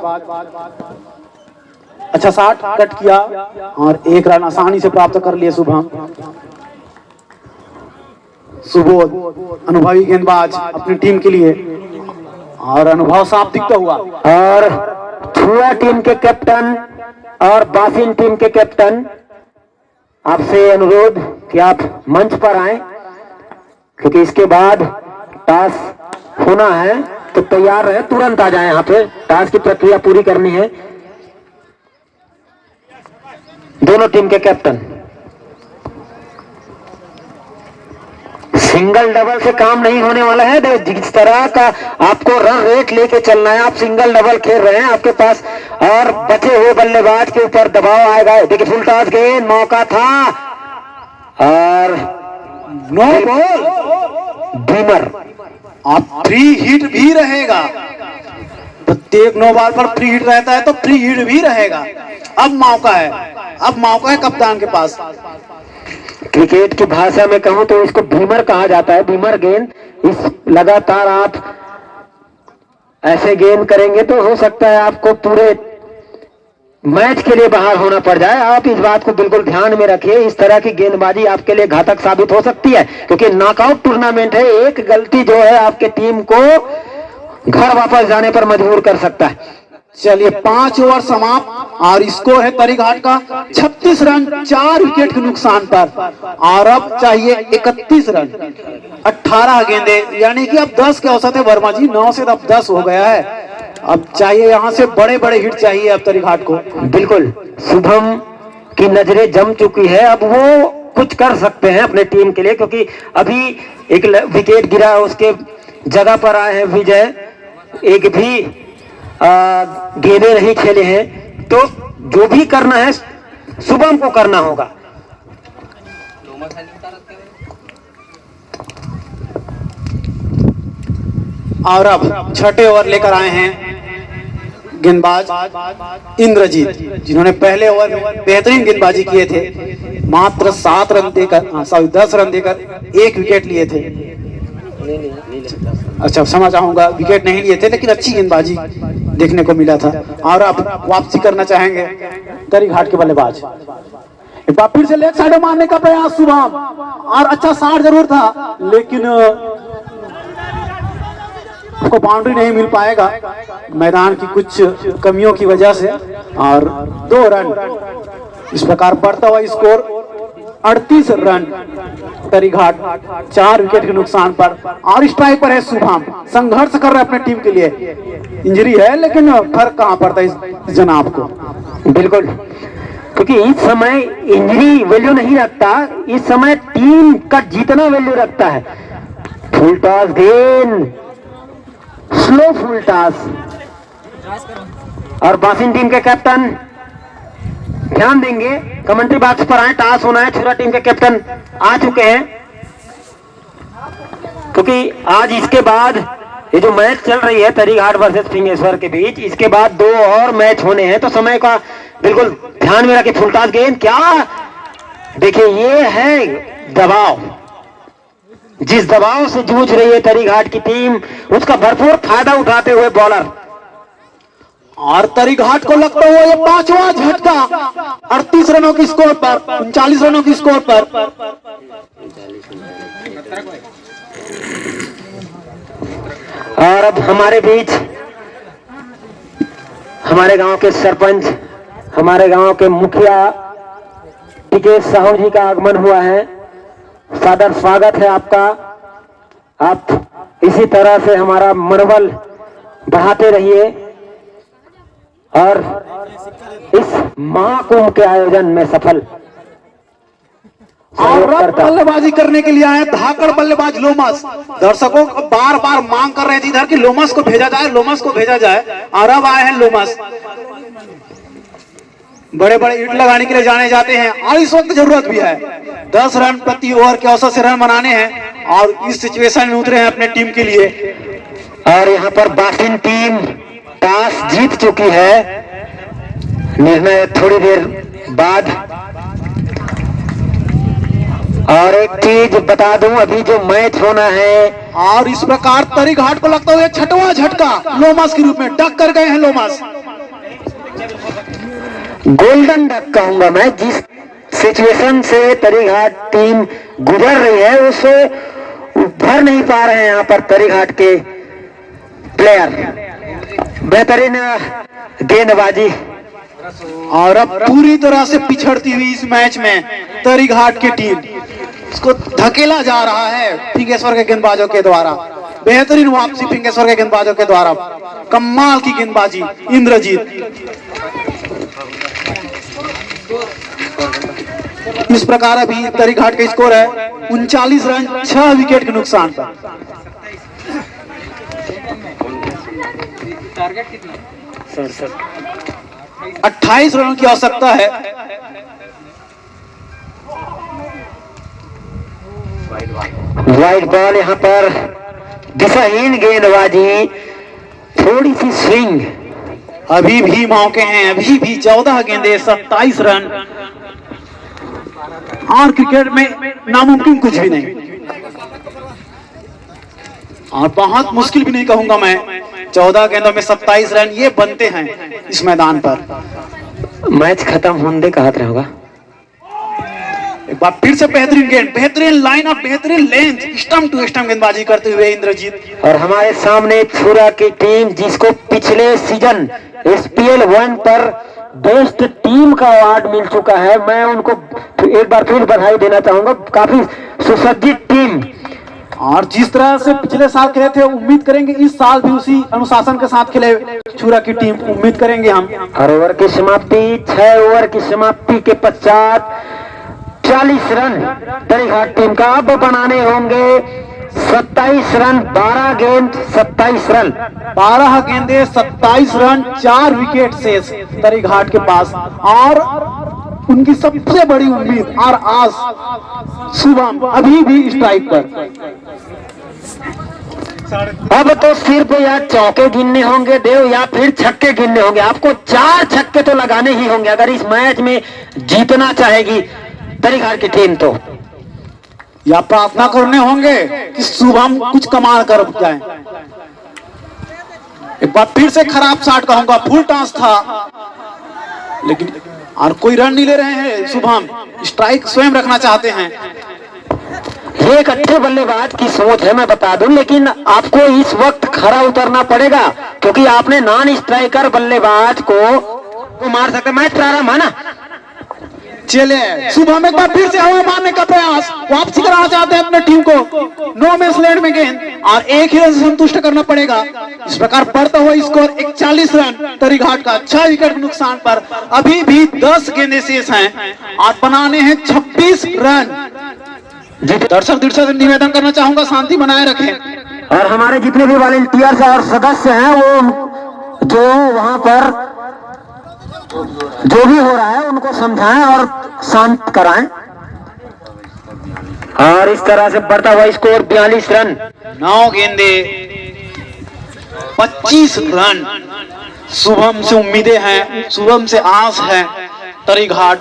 [SPEAKER 1] अच्छा शॉट कट किया और 1 रन आसानी से प्राप्त कर लिए शुभम। सुबोध अनुभवी गेंदबाज अपनी टीम के लिए और अनुभव साफ दिखता हुआ।
[SPEAKER 3] और छुआ टीम के कैप्टन और बासिन टीम के कैप्टन, आपसे अनुरोध कि आप मंच पर आएं, क्योंकि इसके बाद टॉस होना है तो तैयार रहे, तुरंत आ जाएं। यहाँ पे टॉस की प्रक्रिया पूरी करनी है। दोनों टीम के कैप्टन। सिंगल डबल से काम नहीं होने वाला है। जिस तरह का आपको रन रेट लेके चलना है, आप सिंगल डबल खेल रहे हैं, आपके पास और बचे हुए बल्लेबाज के ऊपर दबाव आएगा। देखिए फुल टॉस गेंद, मौका था और
[SPEAKER 1] नो बॉल।
[SPEAKER 3] बीमर।
[SPEAKER 1] अब फ्री हिट भी रहेगा, प्रत्येक नो बॉल पर फ्री हिट रहता है तो फ्री हिट भी रहेगा। अब मौका है कप्तान के पास।
[SPEAKER 3] क्रिकेट की भाषा में कहूं तो इसको बीमर कहा जाता है, बीमर गेंद। इस लगातार आप ऐसे गेंद करेंगे तो हो सकता है आपको पूरे मैच के लिए बाहर होना पड़ जाए। आप इस बात को बिल्कुल ध्यान में रखिए, इस तरह की गेंदबाजी आपके लिए घातक साबित हो सकती है, क्योंकि नॉकआउट टूर्नामेंट है। एक गलती जो है आपके टीम को घर वापस जाने पर मजबूर कर सकता है।
[SPEAKER 1] चलिए 5 ओवर समाप्त और स्कोर है तरीघाट का 36 रन 4 विकेट के नुकसान पर। और अब चाहिए 31 रन 18 गेंदे, यानी कि अब 10 के औसत है वर्मा जी, 9 से अब 10 हो गया है। अब चाहिए यहाँ से बड़े बड़े हिट चाहिए अब तरीघाट को।
[SPEAKER 3] बिल्कुल, शुभम की नजरें जम चुकी है, अब वो कुछ कर सकते हैं अपने टीम के लिए, क्योंकि अभी एक विकेट गिरा, उसके जगह पर आए हैं विजय, एक भी गेंदे नहीं खेले हैं। तो जो भी करना है शुभम को करना होगा।
[SPEAKER 1] और अब छठे ओवर लेकर आए हैं गेंदबाज इंद्रजीत, जिन्होंने पहले ओवर में बेहतरीन गेंदबाजी किए थे। मात्र 7 रन देकर 10 रन देकर 1 विकेट लिए थे। अच्छा समझ चाहूंगा, विकेट नहीं लिए थे लेकिन अच्छी गेंदबाजी देखने को मिला था। और अब वापसी करना चाहेंगे तरीघाट के बल्लेबाज। एक बार फिर से लेग साइड मारने का प्रयास शुभम, और अच्छा शॉट जरूर था लेकिन को बाउंड्री नहीं मिल पाएगा मैदान की कुछ कमियों की वजह से। और 2 रन, इस प्रकार बढ़ता हुआ स्कोर 38 रन तरीघाट 4 विकेट के नुकसान पर। और स्ट्राइक पर है शुभम, संघर्ष कर रहे हैं अपने टीम के लिए। इंजरी है लेकिन फर्क कहां पड़ता है इस जनाब को।
[SPEAKER 3] बिल्कुल, क्योंकि इस समय इंजरी वैल्यू नहीं रखता, इस समय टीम का जीतना वैल्यू रखता है। फुल टॉस गेंद, स्लो फुल टॉस, और बासिन टीम के कैप्टन ध्यान देंगे, कमेंट्री बॉक्स पर आए, टॉस होना है। छुरा टीम के कैप्टन आ चुके हैं, क्योंकि आज इसके बाद ये जो मैच चल रही है तरीघाट वर्सेस फिंगेश्वर के बीच, इसके बाद 2 और मैच होने हैं, तो समय का बिल्कुल ध्यान में रखिए। फुल टॉस गेंद, क्या देखिए ये है दबाव, जिस दबाव से जूझ रही है तरीघाट की टीम, उसका भरपूर फायदा उठाते हुए बॉलर।
[SPEAKER 1] और तरीघाट को लगता हुआ ये 5वां झटका 38 रनों की स्कोर पर, 39 रनों की स्कोर पर।
[SPEAKER 3] और अब हमारे बीच हमारे गांव के सरपंच, हमारे गांव के मुखिया टिकेश साहू जी का आगमन हुआ है। सादर स्वागत है आपका। आप इसी तरह से हमारा मनोबल बढ़ाते रहिए और इस महाकुंभ के आयोजन में सफल।
[SPEAKER 1] और बल्लेबाजी करने के लिए आए धाकड़ बल्लेबाज लोमस। दर्शकों को बार बार मांग कर रहे थे इधर कि लोमस को भेजा जाए, लोमस को भेजा जाए, और अब आए हैं लोमस। बड़े बड़े हिट लगाने के लिए जाने जाते हैं और इस वक्त जरूरत भी है। 10 रन प्रति ओवर के औसत से रन बनाने हैं और इस सिचुएशन में उतरे हैं अपने टीम के लिए।
[SPEAKER 3] और यहाँ पर बासिन टीम टॉस जीत चुकी है। निर्णय थोड़ी देर बाद। और एक चीज बता दूं, अभी जो मैच होना है,
[SPEAKER 1] और इस प्रकार तरीघाट को लगता है 6वां झटका लोमस के रूप में डक कर गए हैं लोमस।
[SPEAKER 3] गोल्डन डक कहूंगा मैं, जिस सिचुएशन से तरीघाट टीम गुजर रही है उससे उभर नहीं पा रहे हैं यहाँ पर तरीघाट के प्लेयर। बेहतरीन गेंदबाजी।
[SPEAKER 1] और अब पूरी तरह से पिछड़ती हुई इस मैच में तरीघाट की टीम, इसको धकेला जा रहा है फिंगेश्वर के गेंदबाजों के द्वारा। बेहतरीन वापसी फिंगेश्वर के गेंदबाजों के द्वारा, कमाल की गेंदबाजी इंद्रजीत। इस प्रकार अभी तरीघाट का स्कोर है 39 रन 6 विकेट के नुकसान पर।
[SPEAKER 4] टारगेट कितना? 67।
[SPEAKER 1] 28 रनों की आवश्यकता है।
[SPEAKER 3] वाइड बॉल यहाँ पर दिशाहीन गेंदबाजी, थोड़ी सी स्विंग।
[SPEAKER 1] अभी भी मौके हैं, अभी भी 14 गेंदे 27 रन, और क्रिकेट में नामुमकिन कुछ भी नहीं, और बहुत मुश्किल भी नहीं कहूंगा मैं। 14 गेंदों में 27 रन ये बनते हैं इस मैदान पर।
[SPEAKER 3] मैच खत्म होने का हाथ होगा।
[SPEAKER 1] एक बार फिर से बेहतरीन गेंद, बेहतरीन लाइन और बेहतरीन लेंथ, स्टंप टू स्टंप गेंदबाजी करते हुए इंद्रजीत।
[SPEAKER 3] और हमारे सामने छुरा की टीम, जिसको पिछले सीजन SPL 1 पर बेस्ट टीम का अवार्ड मिल चुका है, मैं उनको एक बार फिर बधाई देना चाहूंगा। काफी सुसज्जित टीम,
[SPEAKER 1] और जिस तरह से पिछले साल खेले थे, उम्मीद करेंगे इस साल भी उसी अनुशासन के साथ खेले छुरा की टीम, उम्मीद करेंगे हम।
[SPEAKER 3] हर ओवर की समाप्ति, 6 ओवर की समाप्ति के पश्चात 40 रन तरीघाट टीम का। अब बनाने होंगे 27 रन, 12 गेंद 27 रन,
[SPEAKER 1] 12 गेंदे 27 रन, 4 विकेट शेष तरीघाट के पास, और उनकी सबसे बड़ी उम्मीद और आस शुभम अभी भी स्ट्राइक पर।
[SPEAKER 3] अब तो सिर्फ या चौके गिनने होंगे देव, या फिर छक्के गिनने होंगे। आपको 4 छक्के तो लगाने ही होंगे अगर इस मैच में जीतना चाहेगी तरीघाट की टीम। तो
[SPEAKER 1] या प्रार्थना करने होंगे कि शुभम कुछ कमाल कर जाए। एक बार फिर से खराब शॉट कहूंगा, फुल टॉस था, लेकिन और कोई रन नहीं ले रहे हैं शुभम, स्ट्राइक स्वयं रखना चाहते हैं।
[SPEAKER 3] ये एक अच्छे बल्लेबाज की सोच है, मैं बता दूं, लेकिन आपको इस वक्त खरा उतरना पड़ेगा, क्योंकि आपने नॉन स्ट्राइकर बल्लेबाज को मार सकते। मैच प्रारंभ है ना।
[SPEAKER 1] चलिए शुभम एक बार फिर से हवा मारने का प्रयास, वापसी कराना चाहते हैं अपने टीम को। नो मैच लैंड में गेंद, और एक ही रन से संतुष्ट करना पड़ेगा। इस प्रकार बढ़ता हुआ स्कोर 41 रन तरीघाट का, 6 विकेट नुकसान पर। अभी भी 10 गेंदें शेष हैं और बनाने हैं 26 रन। दर्शक से निवेदन करना चाहूंगा, शांति बनाए रखें,
[SPEAKER 3] और हमारे जितने भी वॉलंटियर्स और सदस्य हैं वो जो वहां पर जो भी हो रहा है उनको समझाएं और शांत कराएं। और इस तरह से बढ़ता हुआ स्कोर 42 रन,
[SPEAKER 1] 9 गेंदे 25 रन। शुभम से उम्मीदें हैं, शुभम से आस है तरीघाट।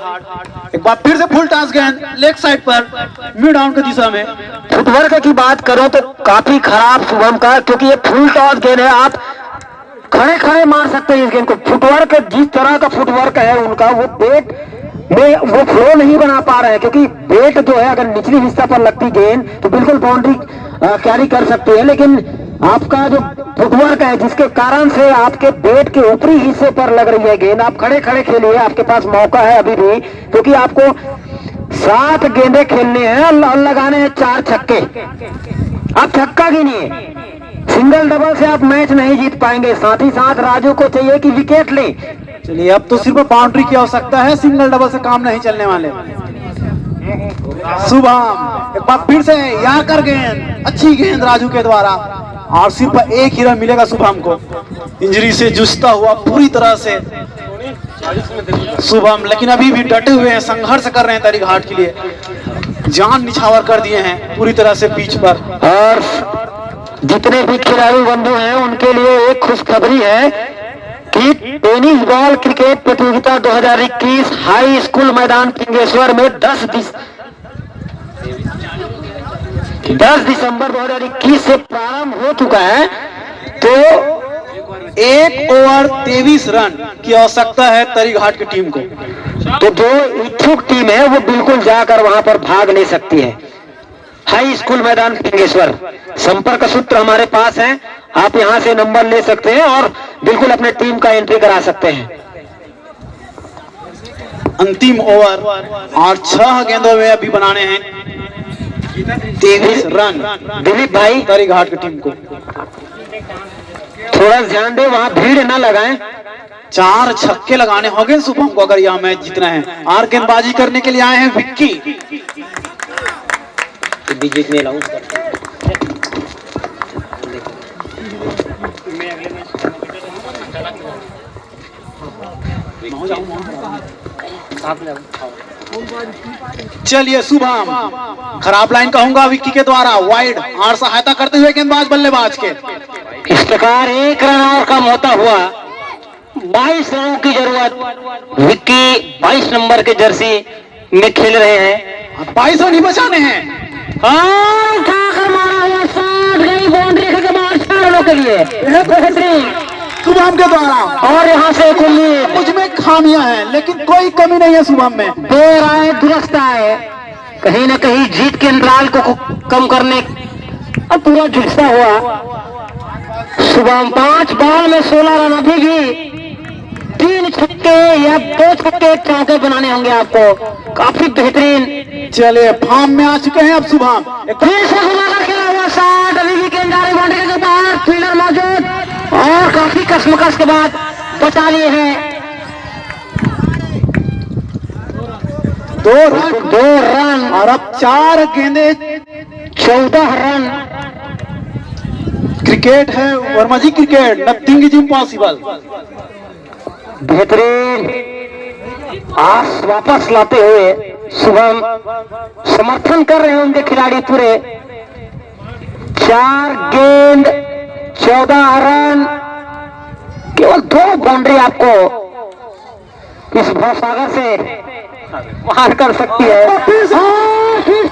[SPEAKER 1] एक बार फिर से फुल टॉस गेंद लेग साइड पर, मिड डाउन की दिशा में।
[SPEAKER 3] फुटवर्क की बात करो तो काफी खराब शुभम का, क्योंकि ये फुल टॉस गेंद है। आप खड़े खड़े मार सकते हैं इस गेंद को। फुटवर्क, जिस तरह का फुटवर्क है उनका, वो बेट में वो फ्लो नहीं बना पा रहे हैं, क्योंकि बेट जो है अगर निचली हिस्सा पर लगती गेंद तो बिल्कुल बाउंड्री कैरी कर सकती है, लेकिन आपका जो फुटवर्क है जिसके कारण से आपके बेट के ऊपरी हिस्से पर लग रही है गेंद, आप खड़े खड़े खेलिए, आपके पास मौका है अभी भी, क्योंकि आपको 7 गेंदे खेलने हैं और लगाने हैं 4 छक्के। आप छक्का गिनिए, सिंगल डबल से आप मैच नहीं जीत पाएंगे। साथ ही साथ राजू को चाहिए कि विकेट ले।
[SPEAKER 1] चलिए अब तो सिर्फ बाउंड्री की आवश्यकता है, सिंगल डबल से काम नहीं चलने वाले। शुभम एक बार फिर से याकर गेंद, अच्छी गेंद राजू के द्वारा, और सिर्फ एक ही रन मिलेगा शुभम को। इंजरी से जूझता हुआ पूरी तरह से शुभम, लेकिन अभी भी डटे हुए हैं, संघर्ष कर रहे हैं तरीघाट के लिए, जान निछावर कर दिए हैं पूरी तरह से पिच पर।
[SPEAKER 3] और जितने भी खिलाड़ी बंधु हैं उनके लिए एक खुशखबरी है कि टेनिस बॉल क्रिकेट प्रतियोगिता 2021 हाई स्कूल मैदान पिंगेश्वर में 10 दिसंबर 2021 से प्रारंभ हो चुका है। तो
[SPEAKER 1] 1 ओवर 23 रन की आवश्यकता है तरीघाट की टीम को।
[SPEAKER 3] तो जो इच्छुक टीम है वो बिल्कुल जाकर वहां पर भाग ले सकती है। हाई स्कूल मैदान पिंगेश्वर, संपर्क सूत्र हमारे पास है, आप यहां से नंबर ले सकते हैं और बिल्कुल अपने टीम का एंट्री करा सकते हैं।
[SPEAKER 1] अंतिम ओवर और 6 गेंदों में अभी बनाने हैं 23 रन
[SPEAKER 3] दिलीप भाई
[SPEAKER 1] तरीघाट की टीम को।
[SPEAKER 3] थोड़ा ध्यान दे, वहां भीड़ ना लगाएं।
[SPEAKER 1] 4 छक्के लगाने होंगे शुभम को अगर यह मैच जीतना है। और गेंदबाजी करने के लिए आए हैं विक्की।
[SPEAKER 3] बीजेट में अनाउंस करते हैं।
[SPEAKER 1] चलिए शुभम, खराब लाइन कहूंगा विक्की के द्वारा वाइड और सहायता करते हुए गेंदबाज बल्लेबाज के।
[SPEAKER 2] इस प्रकार 1 रन और कम होता हुआ 22 रनों की जरूरत। विक्की 22 नंबर के जर्सी में खेल रहे हैं।
[SPEAKER 1] 22 रन ही बचाने हैं।
[SPEAKER 2] और उठाकर मारा हुआ शॉट, गई बाउंड्री के बाद 4 रनों के लिए बेहतरीन
[SPEAKER 1] शुभम के द्वारा।
[SPEAKER 2] और यहाँ से एक उम्मीद,
[SPEAKER 1] मुझ में खामियां हैं लेकिन कोई कमी नहीं है शुभम में।
[SPEAKER 2] 2 राय दुरुस्त आए, कहीं न कहीं जीत के अंतराल को कम करने अब पूरा झुकता हुआ शुभम। 5 बॉल में 16 रन। अभी भी 3 छक्के या 2 छक्के चौके बनाने होंगे आपको। काफी बेहतरीन।
[SPEAKER 1] चलिए फॉर्म में आ चुके हैं अब शुभम।
[SPEAKER 2] फिर से घुमाकर खेला हुआ शॉट, अभी भी गेंदबाजी बाउंड्री के बाहर, फील्डर मौजूद और काफी कशमकश के बाद बचा लिए हैं।
[SPEAKER 1] 2 रन और अब 4 गेंदे
[SPEAKER 2] 14 रन।
[SPEAKER 1] क्रिकेट है वर्मा जी, क्रिकेट, नथिंग इज इम्पॉसिबल।
[SPEAKER 2] बेहतरीन आस वापस लाते हुए शुभम समर्थन कर रहे हैं उनके खिलाड़ी पूरे। 4 गेंद 14 रन, केवल 2 बाउंड्री आपको इस भवसागर से बाहर कर सकती है। फिर से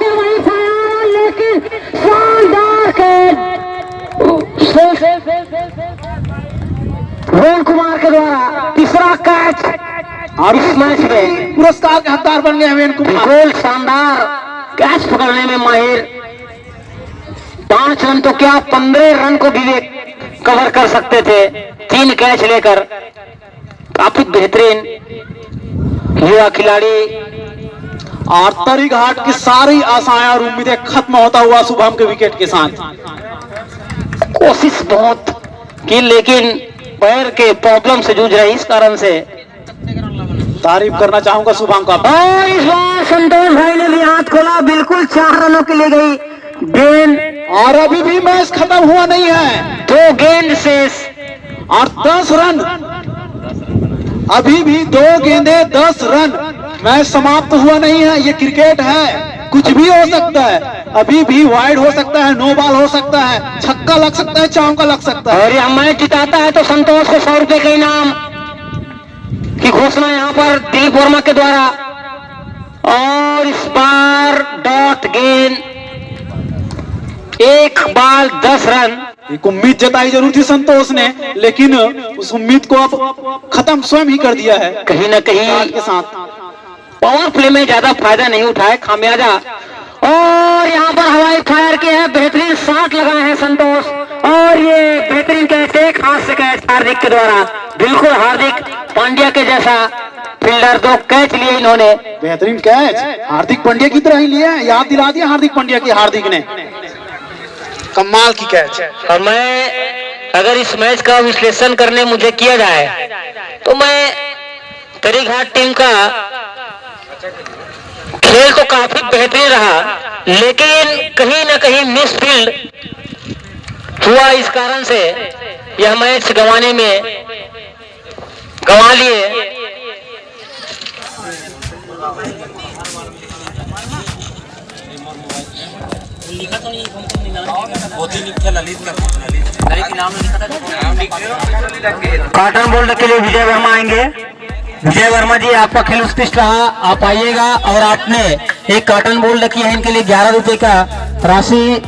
[SPEAKER 2] वही फायर, लेकिन शानदार कैच रोहन कुमार के द्वारा तीसरा कैच
[SPEAKER 1] और
[SPEAKER 2] इस मैच में।
[SPEAKER 1] पुरस्कार के हकदार बन गए वेन कुमार।
[SPEAKER 2] बिल्कुल शानदार कैच पकड़ने में माहिर। 5 रन तो क्या 15 रन को भी वे कवर कर सकते थे 3 कैच लेकर। काफी बेहतरीन युवा खिलाड़ी।
[SPEAKER 1] और तरी घाट की सारी आशाएं और उम्मीदें खत्म होता हुआ शुभम के विकेट के साथ।
[SPEAKER 2] कोशिश बहुत की लेकिन पैर के प्रॉब्लम से जूझ रहे, इस कारण से
[SPEAKER 1] तारीफ करना चाहूंगा शुभम का।
[SPEAKER 2] और इस बार संतोष भाई ने भी हाथ खोला, बिल्कुल 4 रनों के लिए गई गेंद।
[SPEAKER 1] और अभी भी मैच खत्म हुआ नहीं है।
[SPEAKER 2] 2 गेंद शेष
[SPEAKER 1] और 10 रन, अभी भी 2 गेंदे 10 रन। मैच समाप्त हुआ नहीं है। ये क्रिकेट है, कुछ भी हो सकता है। अभी भी वाइड हो सकता है, नो बॉल हो सकता है, छक्का लग सकता है, चौका लग सकता है।
[SPEAKER 2] और यह मैच जिताता है तो संतोष को 100 रुपए के इनाम की घोषणा यहाँ पर दिलीप वर्मा के द्वारा। और इस बार डॉट गेंद, 1 बॉल 10 रन।
[SPEAKER 1] एक उम्मीद जताई जरूर थी संतोष ने, लेकिन उस उम्मीद को अब खत्म स्वयं ही कर दिया है
[SPEAKER 2] कहीं न कहीं
[SPEAKER 1] के साथ।
[SPEAKER 2] पावर प्ले में ज्यादा फायदा नहीं उठाए, खामियाजा। और यहाँ पर हवाई फायर के है, बेहतरीन शॉट लगाए हैं संतोष। और ये बेहतरीन कैच, एक हाथ से कैच हार्दिक के द्वारा। बिल्कुल हार्दिक पांड्या के जैसा फील्डर, 2 कैच लिए इन्होंने।
[SPEAKER 1] बेहतरीन कैच हार्दिक पांड्या की तरह ही लिया है, याद दिला दिया हार्दिक पांड्या की हार्दिक ने। कमाल की कैच।
[SPEAKER 2] और मैं अगर इस मैच का विश्लेषण करने मुझे किया जाए तो मैं तरीघाट टीम का खेल तो काफी बेहतरीन रहा, लेकिन कहीं न कहीं मिसफील्ड हुआ, इस कारण से यह मैच गंवाने में गंवा लिए। कॉटन बोल्ड के लिए विजय वर्मा आएंगे। विजय वर्मा जी, आपका खेल उत्कृष्ट रहा, आप आइएगा। और आपने एक कॉटन बोल्ड रखी है, इनके लिए 11 रुपए का राशि,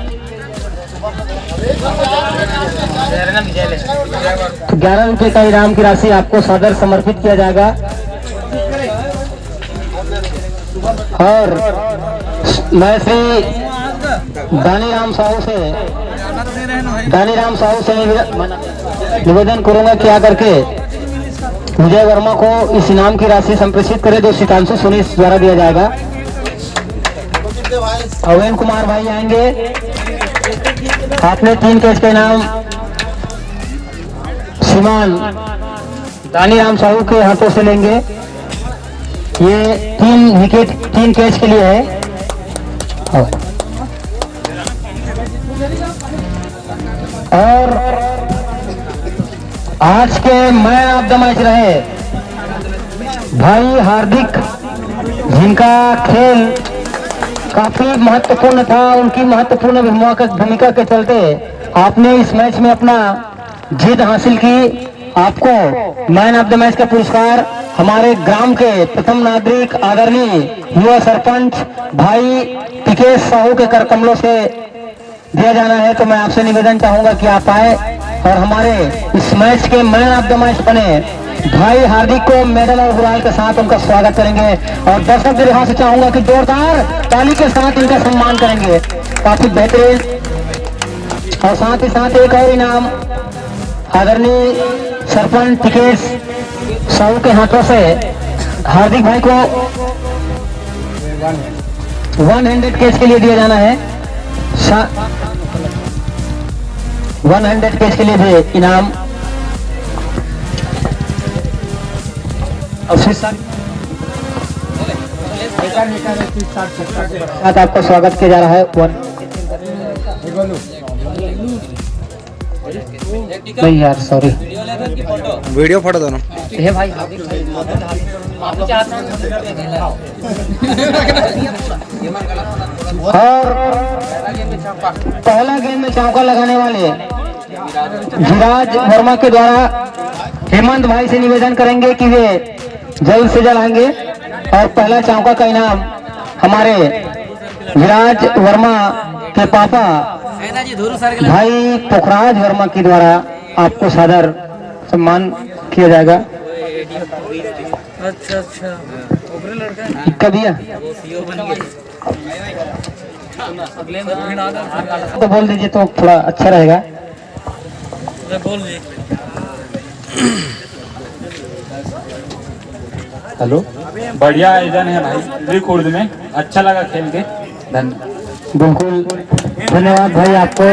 [SPEAKER 2] 11 रुपए का इनाम की राशि आपको सदर समर्पित किया जाएगा। और मैं श्री दानीराम साहू से निवेदन करूंगा कि आकर के विजय वर्मा को इस इनाम की राशि संप्रेषित करें जो सितांशु सोनी द्वारा दिया जाएगा। अवेन कुमार भाई आएंगे, आपने 3 कैच का इनाम श्रीमान दानीराम साहू के हाथों से लेंगे। ये 3 विकेट 3 कैच के लिए है। और आज के मैन ऑफ द मैच रहे भाई हार्दिक, जिनका खेल काफी महत्वपूर्ण था, उनकी महत्वपूर्ण भूमिका के चलते आपने इस मैच में अपना जीत हासिल की। आपको मैन ऑफ द मैच का पुरस्कार हमारे ग्राम के प्रथम नागरिक आदरणीय युवा सरपंच भाई पिकेश साहू के कर कमलों से दिया जाना है। तो मैं आपसे निवेदन चाहूंगा कि आप आए और हमारे इस मैच के मैन ऑफ द मैच बने भाई हार्दिक को मेडल और गुलाल के साथ उनका स्वागत करेंगे। और दर्शक के लिहाज से चाहूंगा कि जोरदार ताली के साथ इनका सम्मान करेंगे। काफी बेहतरीन। और साथ ही साथ एक और इनाम आदरणीय सरपंच पिकेश साहू के हाथों से हार्दिक भाई को 100 कैश के लिए दिया जाना है। 100 कैश के लिए भी इनाम। साथ आपका स्वागत किया जा रहा है। नहीं यार सॉरी,
[SPEAKER 4] वीडियो फोटो दोनों
[SPEAKER 2] भाई और पहला गेंद में चौका लगाने वाले धीराज वर्मा के द्वारा हेमंत भाई से निवेदन करेंगे कि वे जल्द से जल्द आएंगे और पहला चौका का इनाम हमारे धीराज वर्मा के पापा भाई पोखराज वर्मा के द्वारा आपको सादर सम्मान किया जाएगा। अच्छा कभी तो बोल दीजिए तो थोड़ा अच्छा रहेगा। हेलो,
[SPEAKER 5] बढ़िया आयोजन है भाई, रिकॉर्ड में अच्छा लगा खेल के। धन्यवाद।
[SPEAKER 2] बिल्कुल धन्यवाद भाई आपको।